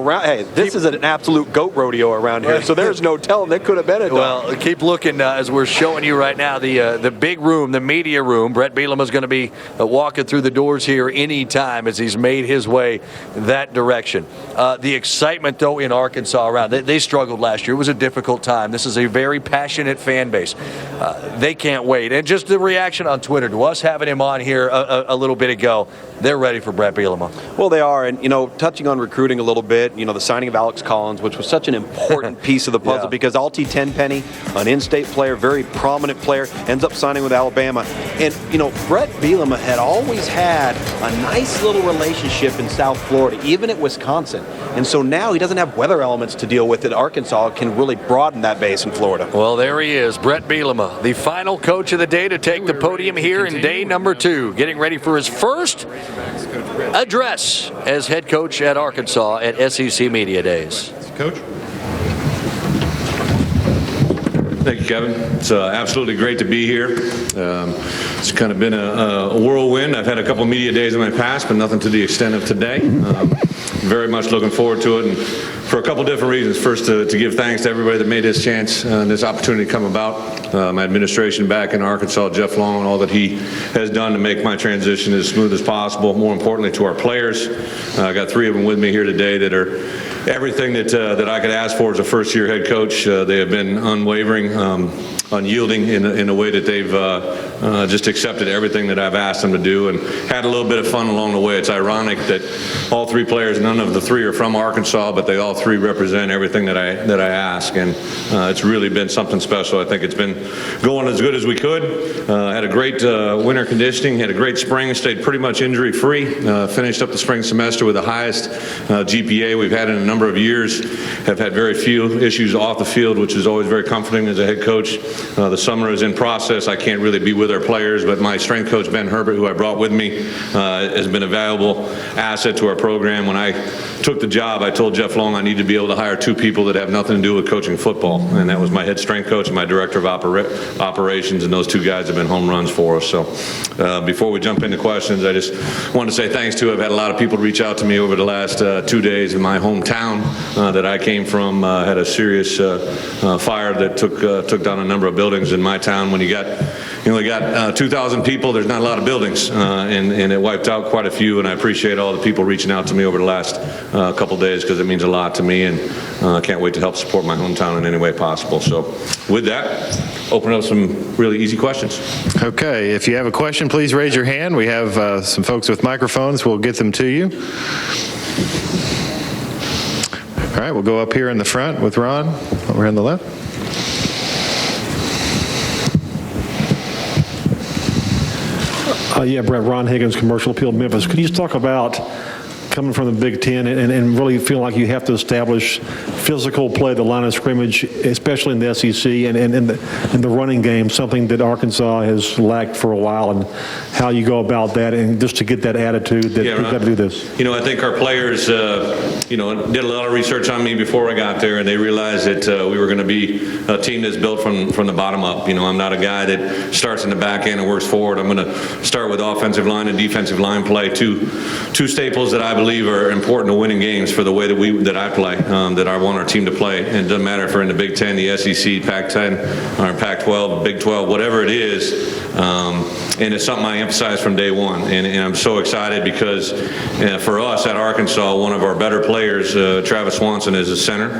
Speaker 13: This is an absolute goat rodeo around here, so there's no telling. There could have been a dog.
Speaker 11: Well, keep looking as we're showing you right now the big room, the media room. Brett Bielema is going to be walking through the doors here any time as he's made his way that direction. The excitement, though, in Arkansas around. They struggled last year. It was a difficult time. This is a very passionate fan base. They can't wait. And just the reaction on Twitter to us having him on here a little bit ago, they're ready for Brett Bielema.
Speaker 13: Well, they are. And, touching on recruiting a little bit, the signing of Alex Collins, which was such an important piece of the puzzle because Alti Tenpenny, an in-state player, very prominent player, ends up signing with Alabama. And, Brett Bielema had always had a nice little relationship in South Florida, even at Wisconsin. And so now he doesn't have weather elements to deal with that Arkansas can really broaden that base in Florida.
Speaker 11: Well, there he is, Brett Bielema, the final coach of the day to take the podium here in day number 2, getting ready for his first address as head coach at Arkansas at SEC Media Days.
Speaker 14: Coach.
Speaker 12: Thank you, Kevin. It's absolutely great to be here. It's kind of been a whirlwind. I've had a couple media days in my past, but nothing to the extent of today. Very much looking forward to it, and for a couple different reasons. First, to give thanks to everybody that made this chance and this opportunity come about. My administration back in Arkansas, Jeff Long, and all that he has done to make my transition as smooth as possible. More importantly, to our players. I got 3 of them with me here today that are everything that I could ask for as a first-year head coach. They have been unwavering, unyielding in a way that they've just accepted everything that I've asked them to do, and had a little bit of fun along the way. It's ironic that all 3 players, none of the 3 are from Arkansas, but they all 3 represent everything that I ask, and it's really been something special. I think it's been going as good as we could. Had a great winter conditioning, had a great spring, stayed pretty much injury-free, finished up the spring semester with the highest GPA we've had in a number of years. Have had very few issues off the field, which is always very comforting as a head coach. The summer is in process. I can't really be with our players, but my strength coach, Ben Herbert, who I brought with me, has been a valuable asset to our program. When I took the job, I told Jeff Long I need to be able to hire 2 people that have nothing to do with coaching football, and that was my head strength coach and my director of operations, and those 2 guys have been home runs for us. So before we jump into questions, I just want to say thanks to. I've had a lot of people reach out to me over the last 2 days in my hometown that I came from. Had a serious fire that took down a number of buildings in my town. When you only got 2,000 people, there's not a lot of buildings, and it wiped out quite a few, and I appreciate all the people reaching out to me over the last couple days, because it means a lot to me, and I can't wait to help support my hometown in any way possible. So with that, open up some really easy questions.
Speaker 14: Okay, if you have a question, please raise your hand. We have some folks with microphones. We'll get them to you. All right, we'll go up here in the front with Ron, over on the left.
Speaker 15: Yeah, Brett, Ron Higgins, Commercial Appeal, Memphis. Could you just talk about coming from the Big Ten and really feel like you have to establish physical play, the line of scrimmage, especially in the SEC and in the running game, something that Arkansas has lacked for a while, and how you go about that, and just to get that attitude that we've got to do this.
Speaker 12: I think our players, did a lot of research on me before I got there, and they realized that we were going to be a team that's built from the bottom up. I'm not a guy that starts in the back end and works forward. I'm going to start with offensive line and defensive line play, two staples that I believe are important to winning games for the way that I play, that I want our team to play. And it doesn't matter if we're in the Big Ten, the SEC, Pac-10, or Pac-12, Big 12, whatever it is. And it's something I emphasize from day one. And I'm so excited because for us at Arkansas, one of our better players, Travis Swanson, is a center.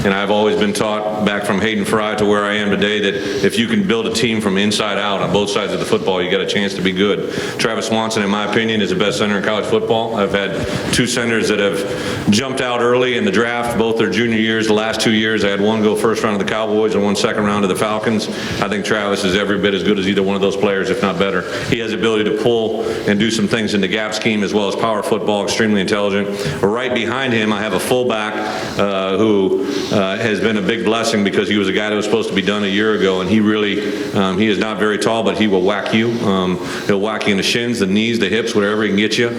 Speaker 12: And I've always been taught back from Hayden Fry to where I am today that if you can build a team from inside out on both sides of the football, you got a chance to be good. Travis Swanson, in my opinion, is the best center in college football. I've had 2 centers that have jumped out early in the draft, both their junior years. The last 2 years, I had one go first round to the Cowboys and one second round to the Falcons. I think Travis is every bit as good as either one of those players, if not better. He has the ability to pull and do some things in the gap scheme as well as power football, extremely intelligent. Right behind him, I have a fullback who has been a big blessing because he was a guy that was supposed to be done a year ago, and he really, he is not very tall, but he will whack you. He'll whack you in the shins, the knees, the hips, whatever he can get you.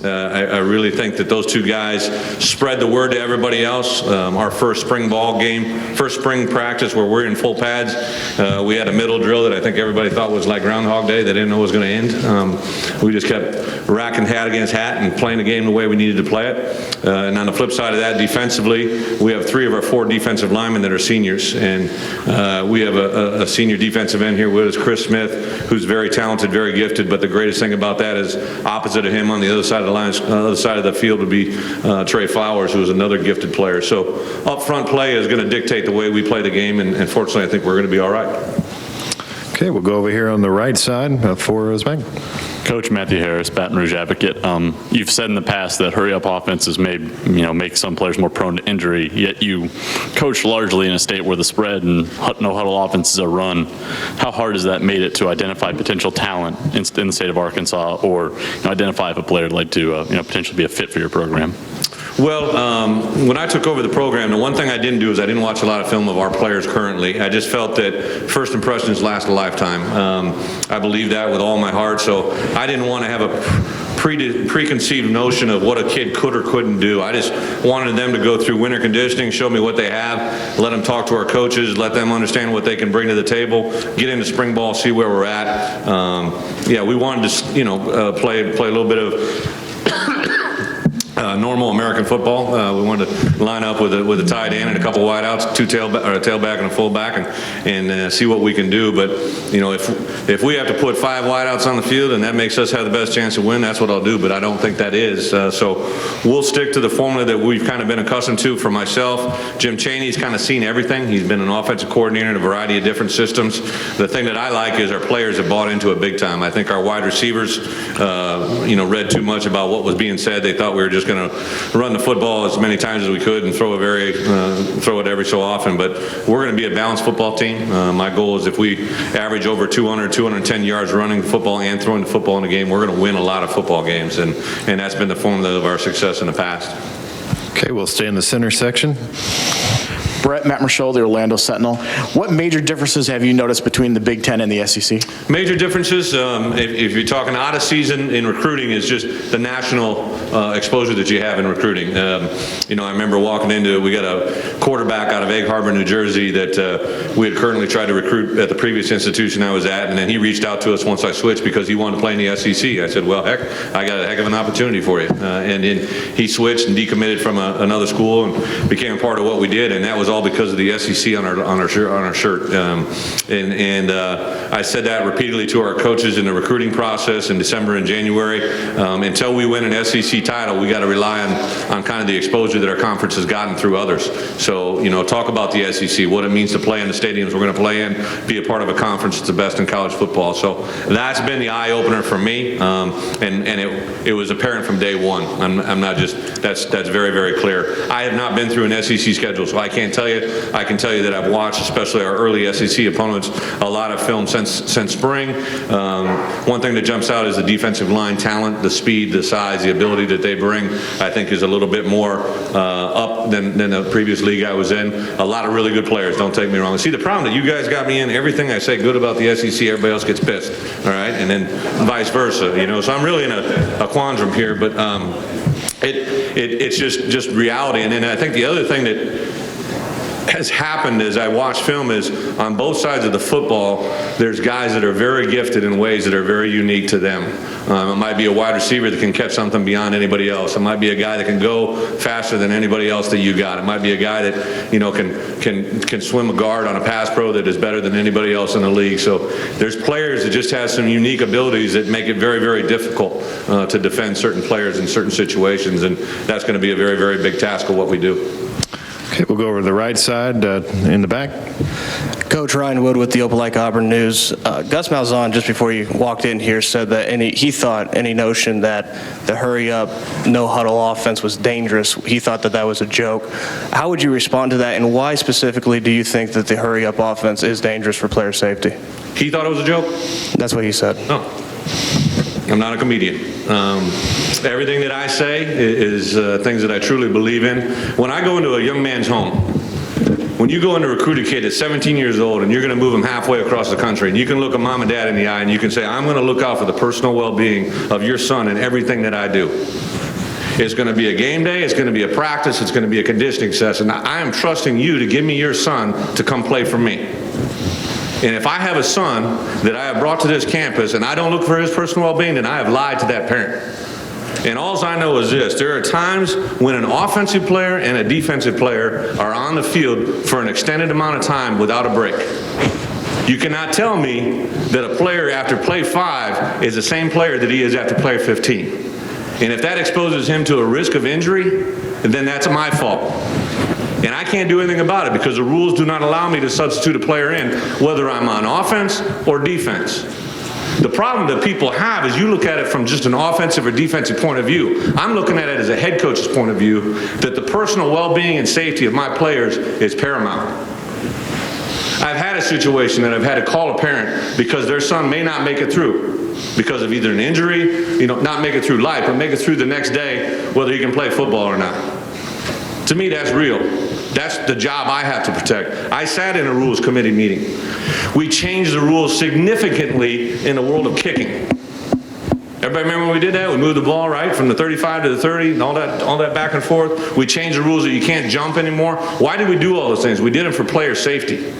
Speaker 12: I really think that those 2 guys spread the word to everybody else. Our first spring ball game, first spring practice where we're in full pads, we had a middle drill that I think everybody thought was like Groundhog Day. They didn't know it was going to end. We just kept racking hat against hat and playing the game the way we needed to play it. And on the flip side of that, defensively, we have 3 of our 4 defensive linemen that are seniors. And we have a senior defensive end here with us, Chris Smith, who's very talented, very gifted. But the greatest thing about that is opposite of him on the other side of the line, other side of the field would be Trey Flowers, who is another gifted player. So up front play is going to dictate the way we play the game, and fortunately I think we're going to be all right.
Speaker 14: Okay, we'll go over here on the right side for Uzbek.
Speaker 16: Coach Matthew Harris, Baton Rouge Advocate. You've said in the past that hurry-up offenses make some players more prone to injury, yet you coach largely in a state where the spread and no-huddle offenses are run. How hard has that made it to identify potential talent in the state of Arkansas, or identify if a player would like to potentially be a fit for your program?
Speaker 12: Well, when I took over the program, the one thing I didn't do is I didn't watch a lot of film of our players currently. I just felt that first impressions last a lifetime. I believe that with all my heart, so I didn't want to have a preconceived notion of what a kid could or couldn't do. I just wanted them to go through winter conditioning, show me what they have, let them talk to our coaches, let them understand what they can bring to the table, get into spring ball, see where we're at. Yeah, we wanted to, play a little bit of normal American football. We wanted to line up with a tight end and a couple wideouts, a tailback and a fullback, and see what we can do. But if we have to put 5 wideouts on the field and that makes us have the best chance to win, that's what I'll do. But I don't think that is. So we'll stick to the formula that we've kind of been accustomed to. For myself, Jim Chaney's kind of seen everything. He's been an offensive coordinator in a variety of different systems. The thing that I like is our players have bought into it big time. I think our wide receivers, read too much about what was being said. They thought we were just going to run the football as many times as we could and throw it every so often. But we're going to be a balanced football team. My goal is if we average over 200, 210 yards running the football and throwing the football in a game, we're going to win a lot of football games. And that's been the formula of our success in the past.
Speaker 14: Okay, we'll stay in the center section.
Speaker 17: Brett, Matt Marshall, the Orlando Sentinel. What major differences have you noticed between the Big Ten and the SEC?
Speaker 12: Major differences, if you're talking out of season in recruiting, is just the national exposure that you have in recruiting. I remember walking into, we got a quarterback out of Egg Harbor, New Jersey that we had currently tried to recruit at the previous institution I was at, and then he reached out to us once I switched because he wanted to play in the SEC. I said, well, heck, I got a heck of an opportunity for you. And then he switched and decommitted from another school and became a part of what we did, and that was all because of the SEC on our shirt. I said that repeatedly to our coaches in the recruiting process in December and January. Until we win an SEC title, we got to rely on kind of the exposure that our conference has gotten through others. So, talk about the SEC, what it means to play in the stadiums we're going to play in, be a part of a conference that's the best in college football. So that's been the eye opener for me, and it was apparent from day one. I'm not just that's very, very clear. I have not been through an SEC schedule, so I can't tell you. I can tell you that I've watched, especially our early SEC opponents, a lot of film since spring. One thing that jumps out is the defensive line talent, the speed, the size, the ability that they bring, I think is a little bit more up than the previous league I was in. A lot of really good players, don't take me wrong. See, the problem that you guys got me in, everything I say good about the SEC, everybody else gets pissed, all right? And then vice versa, So I'm really in a quandrum here, but it's just reality. And then I think the other thing that has happened as I watch film is on both sides of the football, there's guys that are very gifted in ways that are very unique to them. It might be a wide receiver that can catch something beyond anybody else. It might be a guy that can go faster than anybody else that you got. It might be a guy that can swim a guard on a pass pro that is better than anybody else in the league. So there's players that just have some unique abilities that make it very, very difficult to defend certain players in certain situations, and that's going to be a very, very big task of what we do.
Speaker 14: Okay, we'll go over to the right side in the back.
Speaker 18: Coach Ryan Wood with the Opelika Auburn News. Gus Malzahn, just before you walked in here, said that he thought any notion that the hurry-up, no-huddle offense was dangerous. He thought that was a joke. How would you respond to that, and why specifically do you think that the hurry-up offense is dangerous for player safety?
Speaker 12: He thought it was a joke?
Speaker 18: That's what he said.
Speaker 12: Oh, I'm not a comedian. Everything that I say is things that I truly believe in. When I go into a young man's home, when you go in to recruit a kid at 17 years old and you're going to move him halfway across the country, and you can look a mom and dad in the eye and you can say, I'm going to look out for the personal well-being of your son in everything that I do. It's going to be a game day, it's going to be a practice, it's going to be a conditioning session. I am trusting you to give me your son to come play for me. And if I have a son that I have brought to this campus and I don't look for his personal well-being, then I have lied to that parent. And all I know is this: there are times when an offensive player and a defensive player are on the field for an extended amount of time without a break. You cannot tell me that a player after play 5 is the same player that he is after play 15. And if that exposes him to a risk of injury, then that's my fault. And I can't do anything about it because the rules do not allow me to substitute a player in, whether I'm on offense or defense. The problem that people have is you look at it from just an offensive or defensive point of view. I'm looking at it as a head coach's point of view, that the personal well-being and safety of my players is paramount. I've had a situation that I've had to call a parent because their son may not make it through because of either an injury, not make it through life, but make it through the next day, whether he can play football or not. To me, that's real. That's the job I have to protect. I sat in a rules committee meeting. We changed the rules significantly in the world of kicking. Everybody remember when we did that? We moved the ball, right, from the 35 to the 30 and all that back and forth. We changed the rules that you can't jump anymore. Why did we do all those things? We did them for player safety.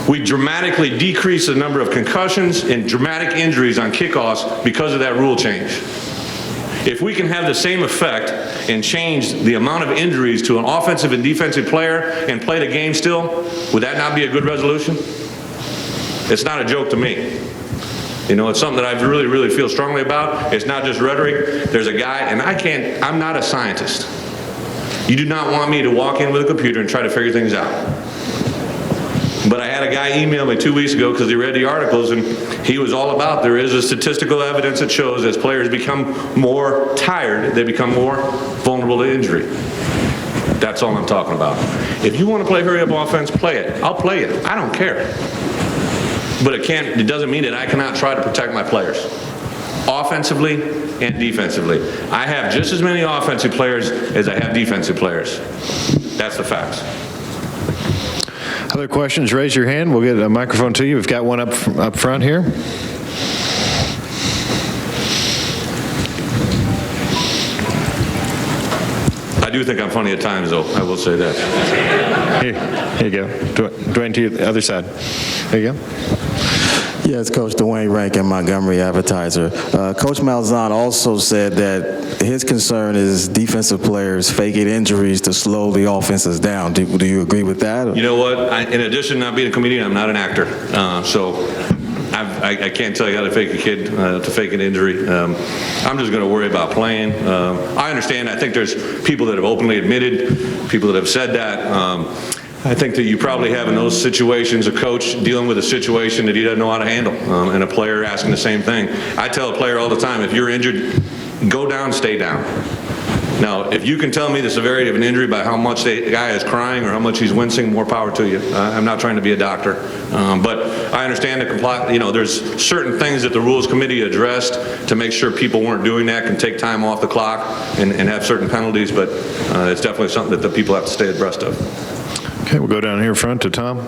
Speaker 12: We dramatically decreased the number of concussions and dramatic injuries on kickoffs because of that rule change. If we can have the same effect and change the amount of injuries to an offensive and defensive player and play the game still, would that not be a good resolution? It's not a joke to me. You know, it's something that I really, really feel strongly about. It's not just rhetoric. There's a guy, and I'm not a scientist. You do not want me to walk in with a computer and try to figure things out. But I had a guy email me 2 weeks ago because he read the articles, and he was all about there is a statistical evidence that shows as players become more tired, they become more vulnerable to injury. That's all I'm talking about. If you want to play hurry-up offense, play it. I'll play it. I don't care. But it doesn't mean that I cannot try to protect my players, offensively and defensively. I have just as many offensive players as I have defensive players. That's the facts.
Speaker 14: Other questions, raise your hand. We'll get a microphone to you. We've got one up front here.
Speaker 12: I do think I'm funny at times, though. I will say that.
Speaker 14: Here you go. Dwayne, to the other side. There you go.
Speaker 19: Yes, Coach Dwayne Rankin, Montgomery Advertiser. Coach Malzahn also said that his concern is defensive players faking injuries to slow the offenses down. Do you agree with that?
Speaker 12: You know what? In addition to not being a comedian, I'm not an actor. So I can't tell you how to fake a kid to fake an injury. I'm just going to worry about playing. I understand. I think there's people that have openly admitted, people that have said that. I think that you probably have in those situations a coach dealing with a situation that he doesn't know how to handle, and a player asking the same thing. I tell a player all the time, if you're injured, go down, stay down. Now, if you can tell me the severity of an injury by how much the guy is crying or how much he's wincing, more power to you. I'm not trying to be a doctor. But I understand there's certain things that the Rules Committee addressed to make sure people weren't doing that, can take time off the clock and have certain penalties, but it's definitely something that the people have to stay abreast of.
Speaker 14: Okay, we'll go down here front to Tom.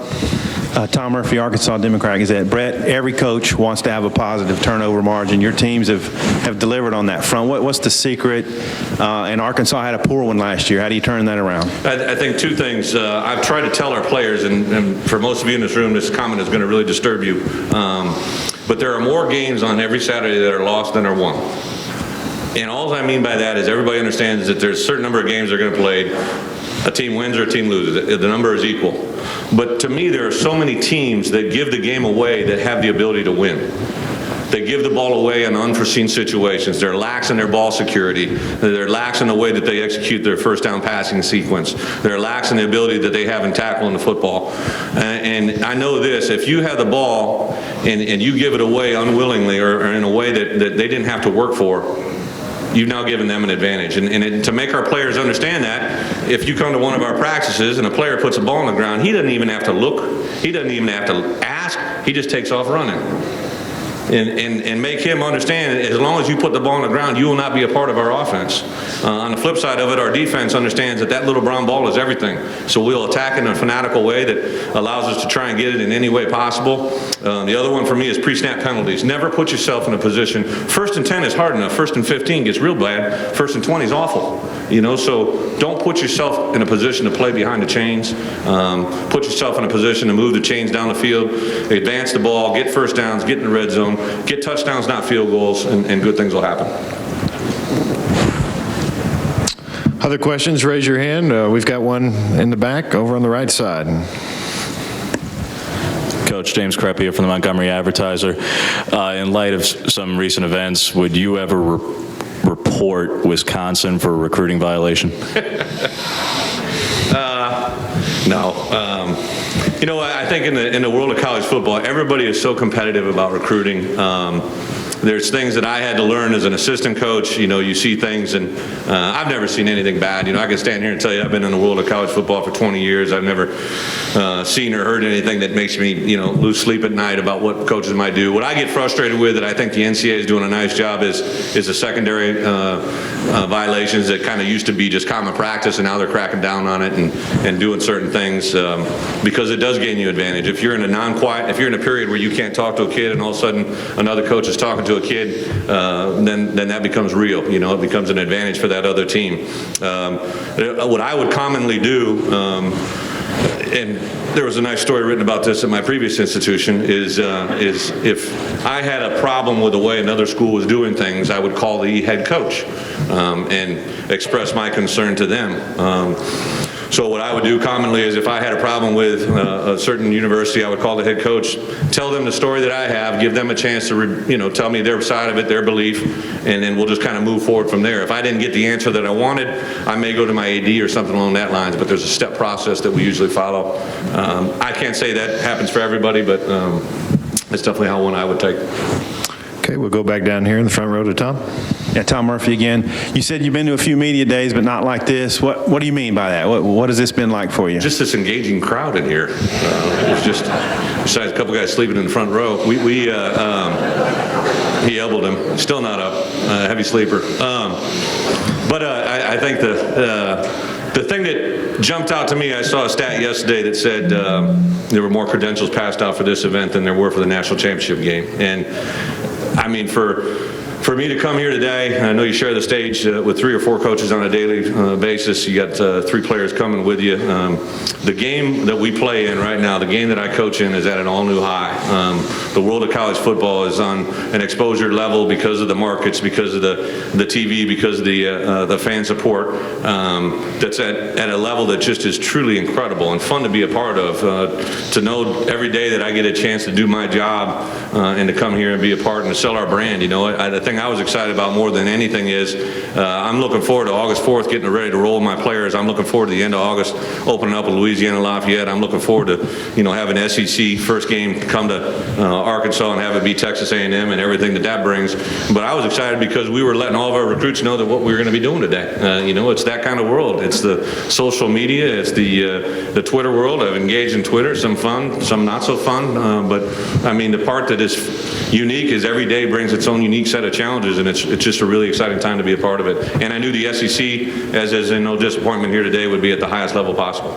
Speaker 20: Tom Murphy, Arkansas Democrat Gazette. Brett, every coach wants to have a positive turnover margin. Your teams have delivered on that front. What's the secret? And Arkansas had a poor one last year. How do you turn that around?
Speaker 12: I think two things. I've tried to tell our players, and for most of you in this room, this comment is going to really disturb you. But there are more games on every Saturday that are lost than are won. And all I mean by that is everybody understands that there's a certain number of games they're going to play. A team wins or a team loses. The number is equal. But to me, there are so many teams that give the game away that have the ability to win. They give the ball away in unforeseen situations. They're lax in their ball security. They're lax in the way that they execute their first down passing sequence. They're lax in the ability that they have in tackling the football. And I know this, if you have the ball and you give it away unwillingly or in a way that they didn't have to work for, you've now given them an advantage. And to make our players understand that, if you come to one of our practices and a player puts a ball on the ground, he doesn't even have to look. He doesn't even have to ask. He just takes off running. And make him understand, as long as you put the ball on the ground, you will not be a part of our offense. On the flip side of it, our defense understands that little brown ball is everything. So we'll attack in a fanatical way that allows us to try and get it in any way possible. The other one for me is pre-snap penalties. Never put yourself in a position. 1st and 10 is hard enough. 1st and 15 gets real bad. 1st and 20 is awful. So don't put yourself in a position to play behind the chains. Put yourself in a position to move the chains down the field, advance the ball, get first downs, get in the red zone, get touchdowns, not field goals, and good things will happen.
Speaker 14: Other questions, raise your hand. We've got one in the back over on the right side.
Speaker 21: Coach James Crepia from the Montgomery Advertiser. In light of some recent events, would you ever report Wisconsin for a recruiting violation?
Speaker 12: No. I think in the world of college football, everybody is so competitive about recruiting. there's things that I had to learn as an assistant coach. You see things, and I've never seen anything bad. I can stand here and tell you I've been in the world of college football for 20 years. I've never seen or heard anything that makes me, lose sleep at night about what coaches might do. What I get frustrated with, and I think the NCAA is doing a nice job, is the secondary violations that kind of used to be just common practice, and now they're cracking down on it and doing certain things because it does gain you advantage. If you're in a period where you can't talk to a kid and all of a sudden another coach is talking to a kid, then that becomes real. It becomes an advantage for that other team. What I would commonly do, and there was a nice story written about this at my previous institution, is if I had a problem with the way another school was doing things, I would call the head coach and express my concern to them. So what I would do commonly is if I had a problem with a certain university, I would call the head coach, tell them the story that I have, give them a chance to tell me their side of it, their belief, and then we'll just kind of move forward from there. If I didn't get the answer that I wanted, I may go to my AD or something along that lines, but there's a step process that we usually follow. I can't say that happens for everybody, but it's definitely how one I would take.
Speaker 14: Okay, we'll go back down here in the front row to Tom.
Speaker 20: Yeah, Tom Murphy again. You said you've been to a few media days, but not like this. What do you mean by that? What has this been like for you?
Speaker 12: Just this engaging crowd in here. It's just, besides a couple guys sleeping in the front row, he elbowed him. Still not up. Heavy sleeper. But I think the thing that jumped out to me, I saw a stat yesterday that said there were more credentials passed out for this event than there were for the national championship game. And I mean, for me to come here today, I know you share the stage with 3 or 4 coaches on a daily basis. You got 3 players coming with you. The game that we play in right now, the game that I coach in, is at an all-new high. The world of college football is on an exposure level because of the markets, because of the TV, because of the fan support. That's at a level that just is truly incredible and fun to be a part of. To know every day that I get a chance to do my job and to come here and be a part and to sell our brand. The thing I was excited about more than anything is I'm looking forward to August 4th getting ready to roll my players. I'm looking forward to the end of August opening up with Louisiana Lafayette. I'm looking forward to having SEC first game come to Arkansas and have it be Texas A&M and everything that brings. But I was excited because we were letting all of our recruits know that what we were going to be doing today. It's that kind of world. It's the social media. It's the Twitter world. I've engaged in Twitter. Some fun, some not so fun. But I mean, the part that is unique is every day brings its own unique set of challenges, and it's just a really exciting time to be a part of it. And I knew the SEC, as is no disappointment here today, would be at the highest level possible.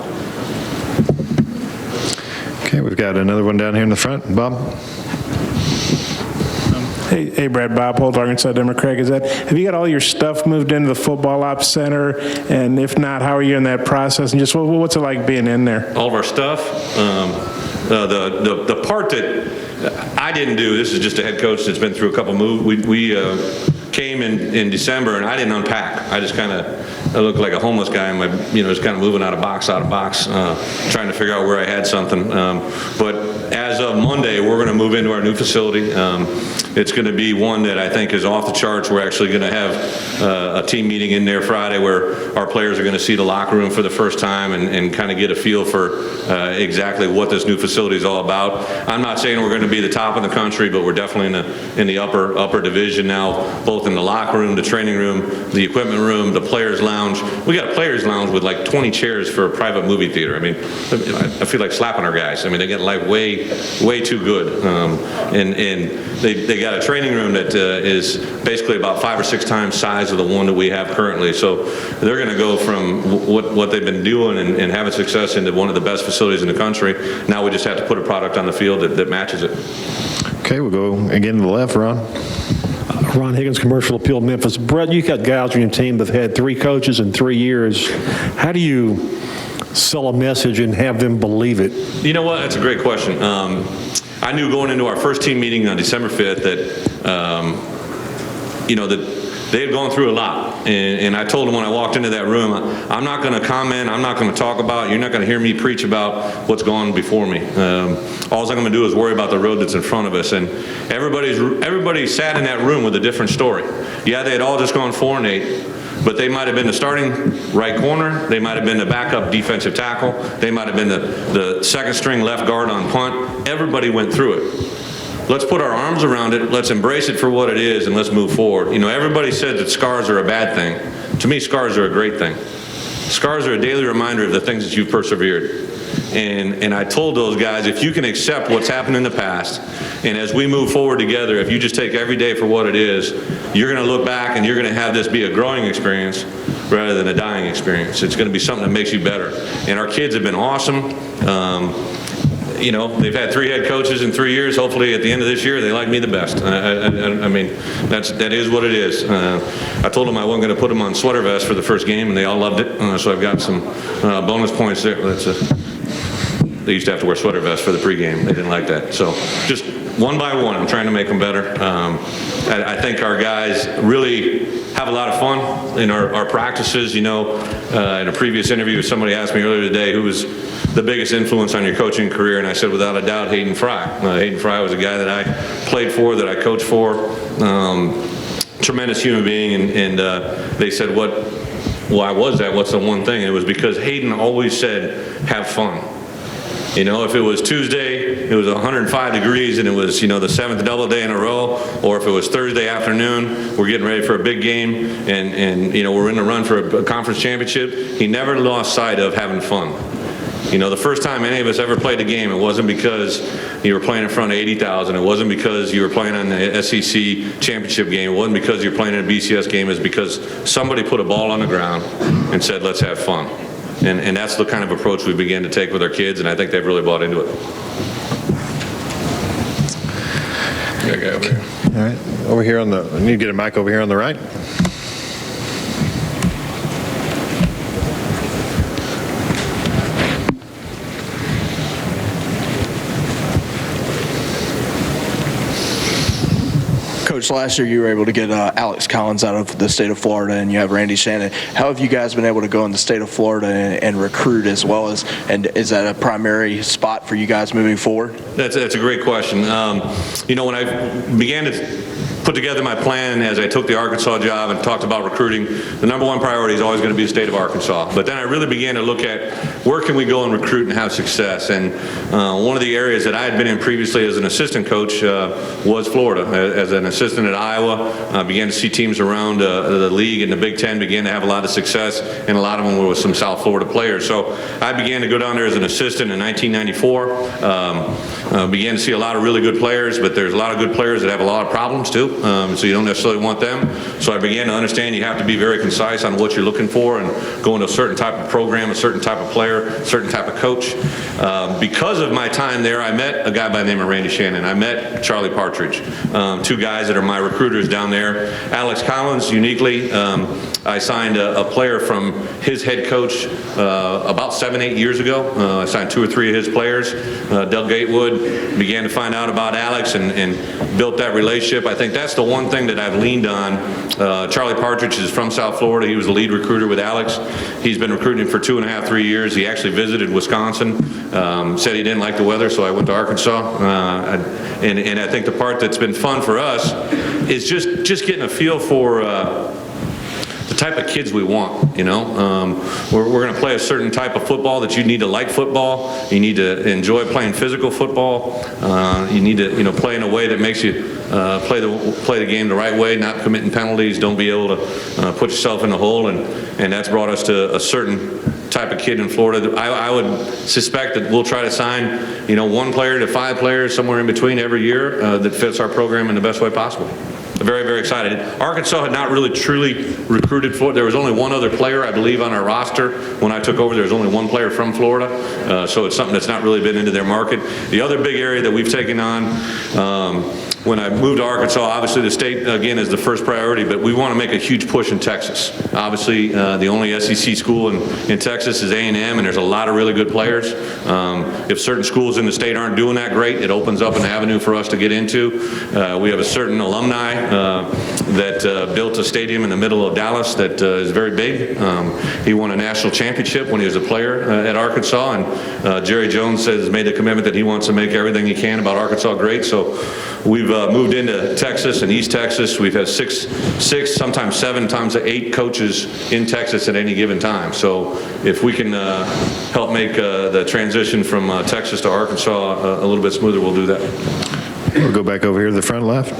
Speaker 14: Okay, we've got another one down here in the front. Bob?
Speaker 2: Hey, Brad. Bob Holt, Arkansas Democrat. Have you got all your stuff moved into the Football Ops Center? And if not, how are you in that process? And just what's it like being in there?
Speaker 12: All of our stuff, the part that I didn't do, this is just a head coach that's been through a couple moves. We came in December, and I didn't unpack. I just kind of looked like a homeless guy, and just kind of moving out of box, trying to figure out where I had something. But as of Monday, we're going to move into our new facility. It's going to be one that I think is off the charts. We're actually going to have a team meeting in there Friday where our players are going to see the locker room for the first time and kind of get a feel for exactly what this new facility is all about. I'm not saying we're going to be the top in the country, but we're definitely in the upper division now, both in the locker room, the training room, the equipment room, the players lounge. We got a players lounge with like 20 chairs for a private movie theater. I mean, I feel like slapping our guys. I mean, they get life way too good. And they got a training room that is basically about 5 or 6 times size of the one that we have currently. So they're going to go from what they've been doing and having success into one of the best facilities in the country. Now we just have to put a product on the field that matches it.
Speaker 14: Okay, we'll go again to the left, Ron.
Speaker 15: Ron Higgins, Commercial Appeal, Memphis. Brett, you got guys on your team that have had 3 coaches in 3 years. How do you sell a message and have them believe it?
Speaker 12: You know what? That's a great question. I knew going into our first team meeting on December 5th that they had gone through a lot. And I told them when I walked into that room, I'm not going to comment, I'm not going to talk about, you're not going to hear me preach about what's gone before me. All I'm going to do is worry about the road that's in front of us. And everybody sat in that room with a different story. Yeah, they had all just gone 4-8, but they might have been the starting right corner, they might have been the backup defensive tackle, they might have been the second string left guard on punt. Everybody went through it. let's put our arms around it, let's embrace it for what it is, and let's move forward. You know, everybody says that scars are a bad thing. To me, scars are a great thing. Scars are a daily reminder of the things that you've persevered. And I told those guys, if you can accept what's happened in the past, and as we move forward together, if you just take every day for what it is, you're going to look back and you're going to have this be a growing experience rather than a dying experience. It's going to be something that makes you better. And our kids have been awesome. You know, they've had 3 head coaches in 3 years. Hopefully at the end of this year, they like me the best. I mean, that is what it is. I told them I wasn't going to put them on sweater vests for the first game, and they all loved it. So I've got some bonus points there. They used to have to wear sweater vests for the pregame. They didn't like that. So just one by one, I'm trying to make them better. I think our guys really have a lot of fun in our practices. You know, in a previous interview, somebody asked me earlier today who was the biggest influence on your coaching career, and I said without a doubt Hayden Fry. Hayden Fry was a guy that I played for, that I coached for. Tremendous human being, and they said, why was that? What's the one thing? And it was because Hayden always said, have fun. You know, if it was Tuesday, it was 105 degrees and it was, you know, the 7th double day in a row, or if it was Thursday afternoon, we're getting ready for a big game and you know, we're in the run for a conference championship, he never lost sight of having fun. You know, the first time any of us ever played a game, it wasn't because you were playing in front of 80,000. It wasn't because you were playing on the SEC championship game. It wasn't because you were playing in a BCS game. It was because somebody put a ball on the ground and said, let's have fun. And that's the kind of approach we began to take with our kids, and I think they've really bought into it.
Speaker 14: Got a guy over here. All right. Over here I need to get a mic over here on the right.
Speaker 4: Coach, last year you were able to get Alex Collins out of the state of Florida, and you have Randy Shannon. How have you guys been able to go in the state of Florida and recruit as well as, and is that a primary spot for you guys moving forward?
Speaker 12: That's a great question. You know, when I began to put together my plan as I took the Arkansas job and talked about recruiting, the number one priority is always going to be the state of Arkansas. But then I really began to look at where can we go and recruit and have success. And one of the areas that I had been in previously as an assistant coach was Florida. As an assistant at Iowa, I began to see teams around the league and the Big Ten began to have a lot of success, and a lot of them were with some South Florida players. So I began to go down there as an assistant in 1994. Began to see a lot of really good players, but there's a lot of good players that have a lot of problems too. So you don't necessarily want them. So I began to understand you have to be very concise on what you're looking for and go into a certain type of program, a certain type of player, a certain type of coach. Because of my time there, I met a guy by the name of Randy Shannon. I met Charlie Partridge, 2 guys that are my recruiters down there. Alex Collins, uniquely, I signed a player from his head coach about 7-8 years ago. I signed 2 or 3 of his players. Doug Gatewood, began to find out about Alex and built that relationship. I think that's the one thing that I've leaned on. Charlie Partridge is from South Florida. He was the lead recruiter with Alex. He's been recruiting for 2.5, 3 years. He actually visited Wisconsin, said he didn't like the weather, so I went to Arkansas. And I think the part that's been fun for us is just getting a feel for the type of kids we want. You know, we're going to play a certain type of football that you need to like football. You need to enjoy playing physical football. You need to, you know, play in a way that makes you play the game the right way, not committing penalties. Don't be able to put yourself in the hole, and that's brought us to a certain type of kid in Florida. I would suspect that we'll try to sign, you know, 1 player to 5 players, somewhere in between every year that fits our program in the best way possible. Very, very excited. Arkansas had not really truly recruited for. There was only 1 other player, I believe, on our roster. When I took over, there was only 1 player from Florida. So it's something that's not really been into their market. The other big area that we've taken on, when I moved to Arkansas, obviously the state, again, is the first priority, but we want to make a huge push in Texas. Obviously, the only SEC school in Texas is A&M, and there's a lot of really good players. If certain schools in the state aren't doing that great, it opens up an avenue for us to get into. We have a certain alumni that built a stadium in the middle of Dallas that is very big. He won a national championship when he was a player at Arkansas, and Jerry Jones has made the commitment that he wants to make everything he can about Arkansas great. So we've moved into Texas and East Texas. We've had 6, sometimes 7, times 8 coaches in Texas at any given time. So if we can help make the transition from Texas to Arkansas a little bit smoother, we'll do that.
Speaker 14: We'll go back over here to the front left.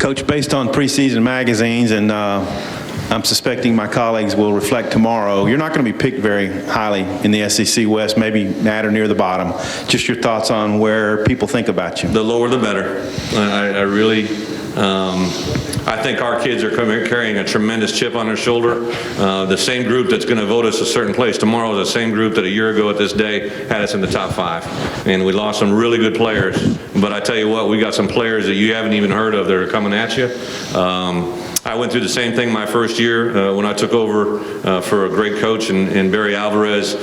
Speaker 20: Coach, based on preseason magazines, and I'm suspecting my colleagues will reflect tomorrow, you're not going to be picked very highly in the SEC West, maybe at or near the bottom. Just your thoughts on where people think about you.
Speaker 12: The lower the better. I really, I think our kids are carrying a tremendous chip on their shoulder. The same group that's going to vote us a certain place tomorrow is the same group that a year ago at this day had us in the top 5. And we lost some really good players. But I tell you what, we got some players that you haven't even heard of that are coming at you. I went through the same thing my first year when I took over for a great coach in Barry Alvarez.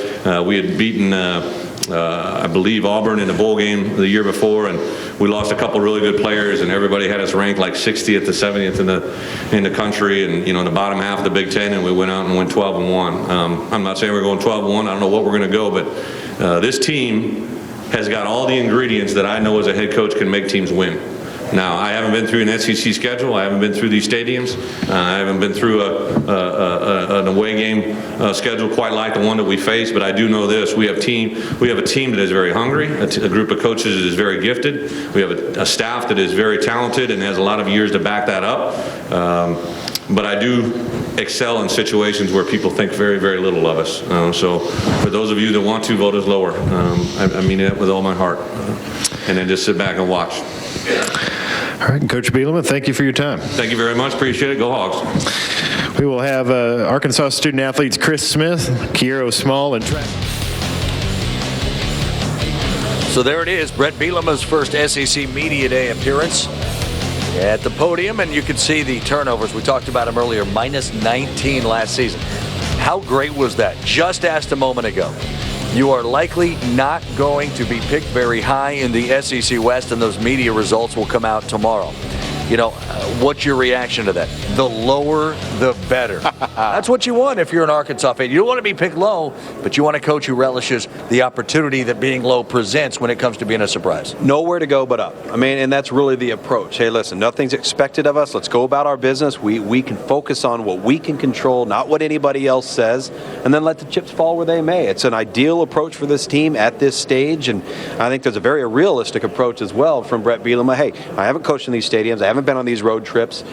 Speaker 12: We had beaten, I believe, Auburn in the bowl game the year before, and we lost a couple really good players, and everybody had us ranked like 60th to 70th in the country, and in the bottom half of the Big Ten, and we went out and went 12-1. I'm not saying we're going 12-1. I don't know what we're going to go, but this team has got all the ingredients that I know as a head coach can make teams win. Now, I haven't been through an SEC schedule. I haven't been through these stadiums. I haven't been through an away game schedule quite like the one that we face, but I do know this. We have a team that is very hungry, a group of coaches that is very gifted. We have a staff that is very talented and has a lot of years to back that up. But I do excel in situations where people think very, very little of us. So for those of you that want to, vote us lower. I mean it with all my heart. And then just sit back and watch.
Speaker 14: All right, Coach Bielema, thank you for your time.
Speaker 12: Thank you very much. Appreciate it. Go Hogs.
Speaker 14: We will have Arkansas student athletes Chris Smith, Kiero Small, and Trent.
Speaker 11: So there it is, Brett Bielema's first SEC Media Day appearance at the podium, and you can see the turnovers. We talked about them earlier, minus 19 last season. How great was that? Just asked a moment ago. You are likely not going to be picked very high in the SEC West, and those media results will come out tomorrow. What's your reaction to that? The lower, the better. That's what you want if you're an Arkansas fan. You don't want to be picked low, but you want a coach who relishes the opportunity that being low presents when it comes to being a surprise.
Speaker 13: Nowhere to go but up. I mean, and that's really the approach. Hey, listen, nothing's expected of us. Let's go about our business. We can focus on what we can control, not what anybody else says, and then let the chips fall where they may. It's an ideal approach for this team at this stage, and I think there's a very realistic approach as well from Brett Bielema. Hey, I haven't coached in these stadiums. I haven't been on these road trips.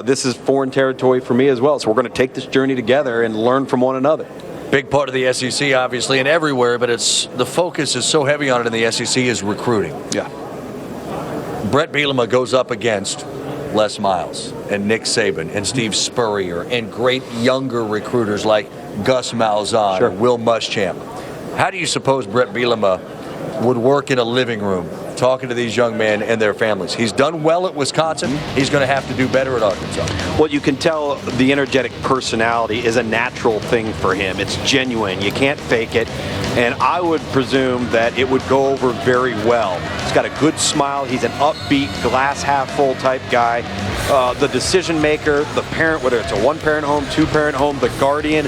Speaker 13: This is foreign territory for me as well, so we're going to take this journey together and learn from one another.
Speaker 11: Big part of the SEC, obviously, and everywhere, but the focus is so heavy on it in the SEC is recruiting.
Speaker 13: Yeah.
Speaker 11: Brett Bielema goes up against Les Miles and Nick Saban and Steve Spurrier and great younger recruiters like Gus Malzahn and Will Muschamp. How do you suppose Brett Bielema would work in a living room talking to these young men and their families? He's done well at Wisconsin. He's going to have to do better at Arkansas.
Speaker 13: Well, you can tell the energetic personality is a natural thing for him. It's genuine. You can't fake it. And I would presume that it would go over very well. He's got a good smile. He's an upbeat, glass half full type guy. The decision maker, the parent, whether it's a one-parent home, two-parent home, the guardian,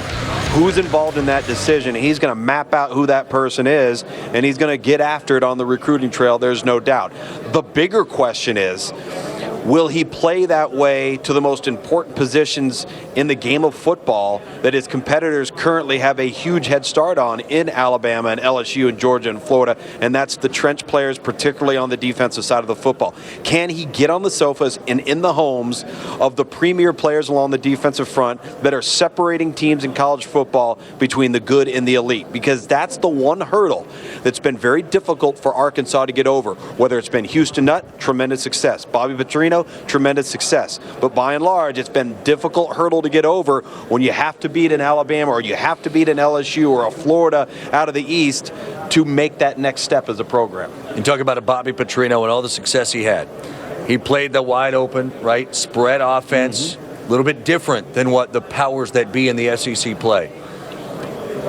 Speaker 13: who's involved in that decision, he's going to map out who that person is, and he's going to get after it on the recruiting trail, there's no doubt. The bigger question is, will he play that way to the most important positions in the game of football that his competitors currently have a huge head start on in Alabama and LSU and Georgia and Florida, and that's the trench players, particularly on the defensive side of the football? Can he get on the sofas and in the homes of the premier players along the defensive front that are separating teams in college football between the good and the elite? Because that's the one hurdle that's been very difficult for Arkansas to get over, whether it's been Houston Nutt, tremendous success, Bobby Petrino, tremendous success. But by and large, it's been a difficult hurdle to get over when you have to beat an Alabama or you have to beat an LSU or a Florida out of the East to make that next step as a program.
Speaker 11: You talk about a Bobby Petrino and all the success he had. He played the wide open, right, spread offense, a little bit different than what the powers that be in the SEC play.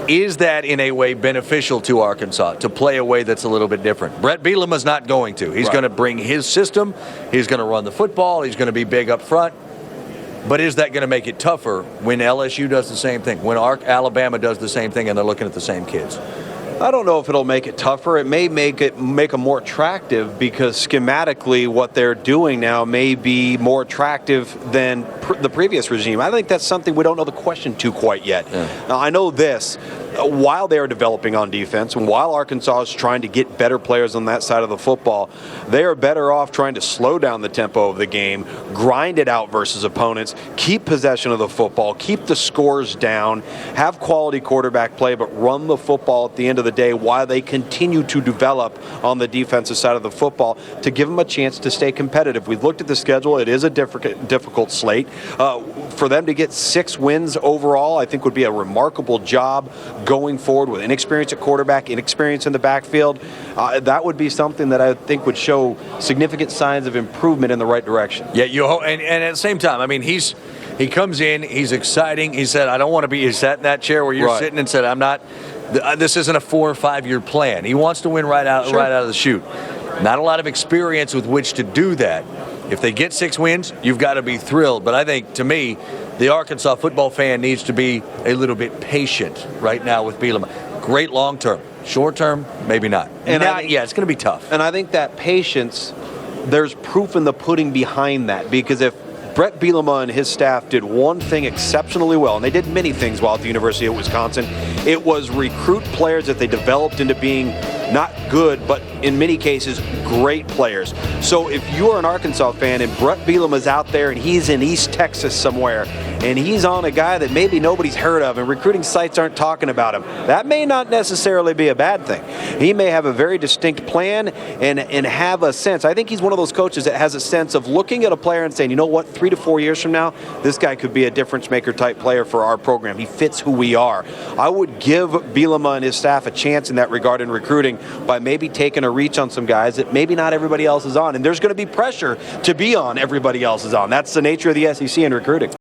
Speaker 11: Is that in a way beneficial to Arkansas to play a way that's a little bit different? Brett Bielema's not going to. He's going to bring his system. He's going to run the football. He's going to be big up front. But is that going to make it tougher when LSU does the same thing, when Alabama does the same thing and they're looking at the same kids?
Speaker 13: I don't know if it'll make it tougher. It may make them more attractive because schematically what they're doing now may be more attractive than the previous regime. I think that's something we don't know the question to quite yet. Yeah. Now, I know this. while they are developing on defense and while Arkansas is trying to get better players on that side of the football, they are better off trying to slow down the tempo of the game, grind it out versus opponents, keep possession of the football, keep the scores down, have quality quarterback play, but run the football at the end of the day while they continue to develop on the defensive side of the football to give them a chance to stay competitive. We've looked at the schedule. It is a difficult slate. For them to get 6 wins overall, I think would be a remarkable job going forward with inexperience at quarterback, inexperience in the backfield. That would be something that I think would show significant signs of improvement in the right direction.
Speaker 11: Yeah, and at the same time, I mean, he comes in, he's exciting. He said, I don't want to be sat in that chair where you're sitting, and said, I'm not. This isn't a 4 or 5 year plan. He wants to win right out of the chute. Not a lot of experience with which to do that. If they get 6 wins, you've got to be thrilled. But I think, to me, the Arkansas football fan needs to be a little bit patient right now with Bielema. Great long term. Short term, maybe not.
Speaker 13: And
Speaker 11: it's going to be tough.
Speaker 13: And I think that patience, there's proof in the pudding behind that, because if Brett Bielema and his staff did one thing exceptionally well, and they did many things while at the University of Wisconsin, it was recruit players that they developed into being not good, but in many cases, great players. So if you are an Arkansas fan and Brett Bielema's out there and he's in East Texas somewhere, and he's on a guy that maybe nobody's heard of and recruiting sites aren't talking about him, that may not necessarily be a bad thing. He may have a very distinct plan and have a sense. I think he's one of those coaches that has a sense of looking at a player and saying, you know what, 3 to 4 years from now, this guy could be a difference maker type player for our program. He fits who we are. I would give Bielema and his staff a chance in that regard in recruiting by maybe taking a reach on some guys that maybe not everybody else is on. And there's going to be pressure to be on everybody else is on. That's the nature of the SEC in recruiting.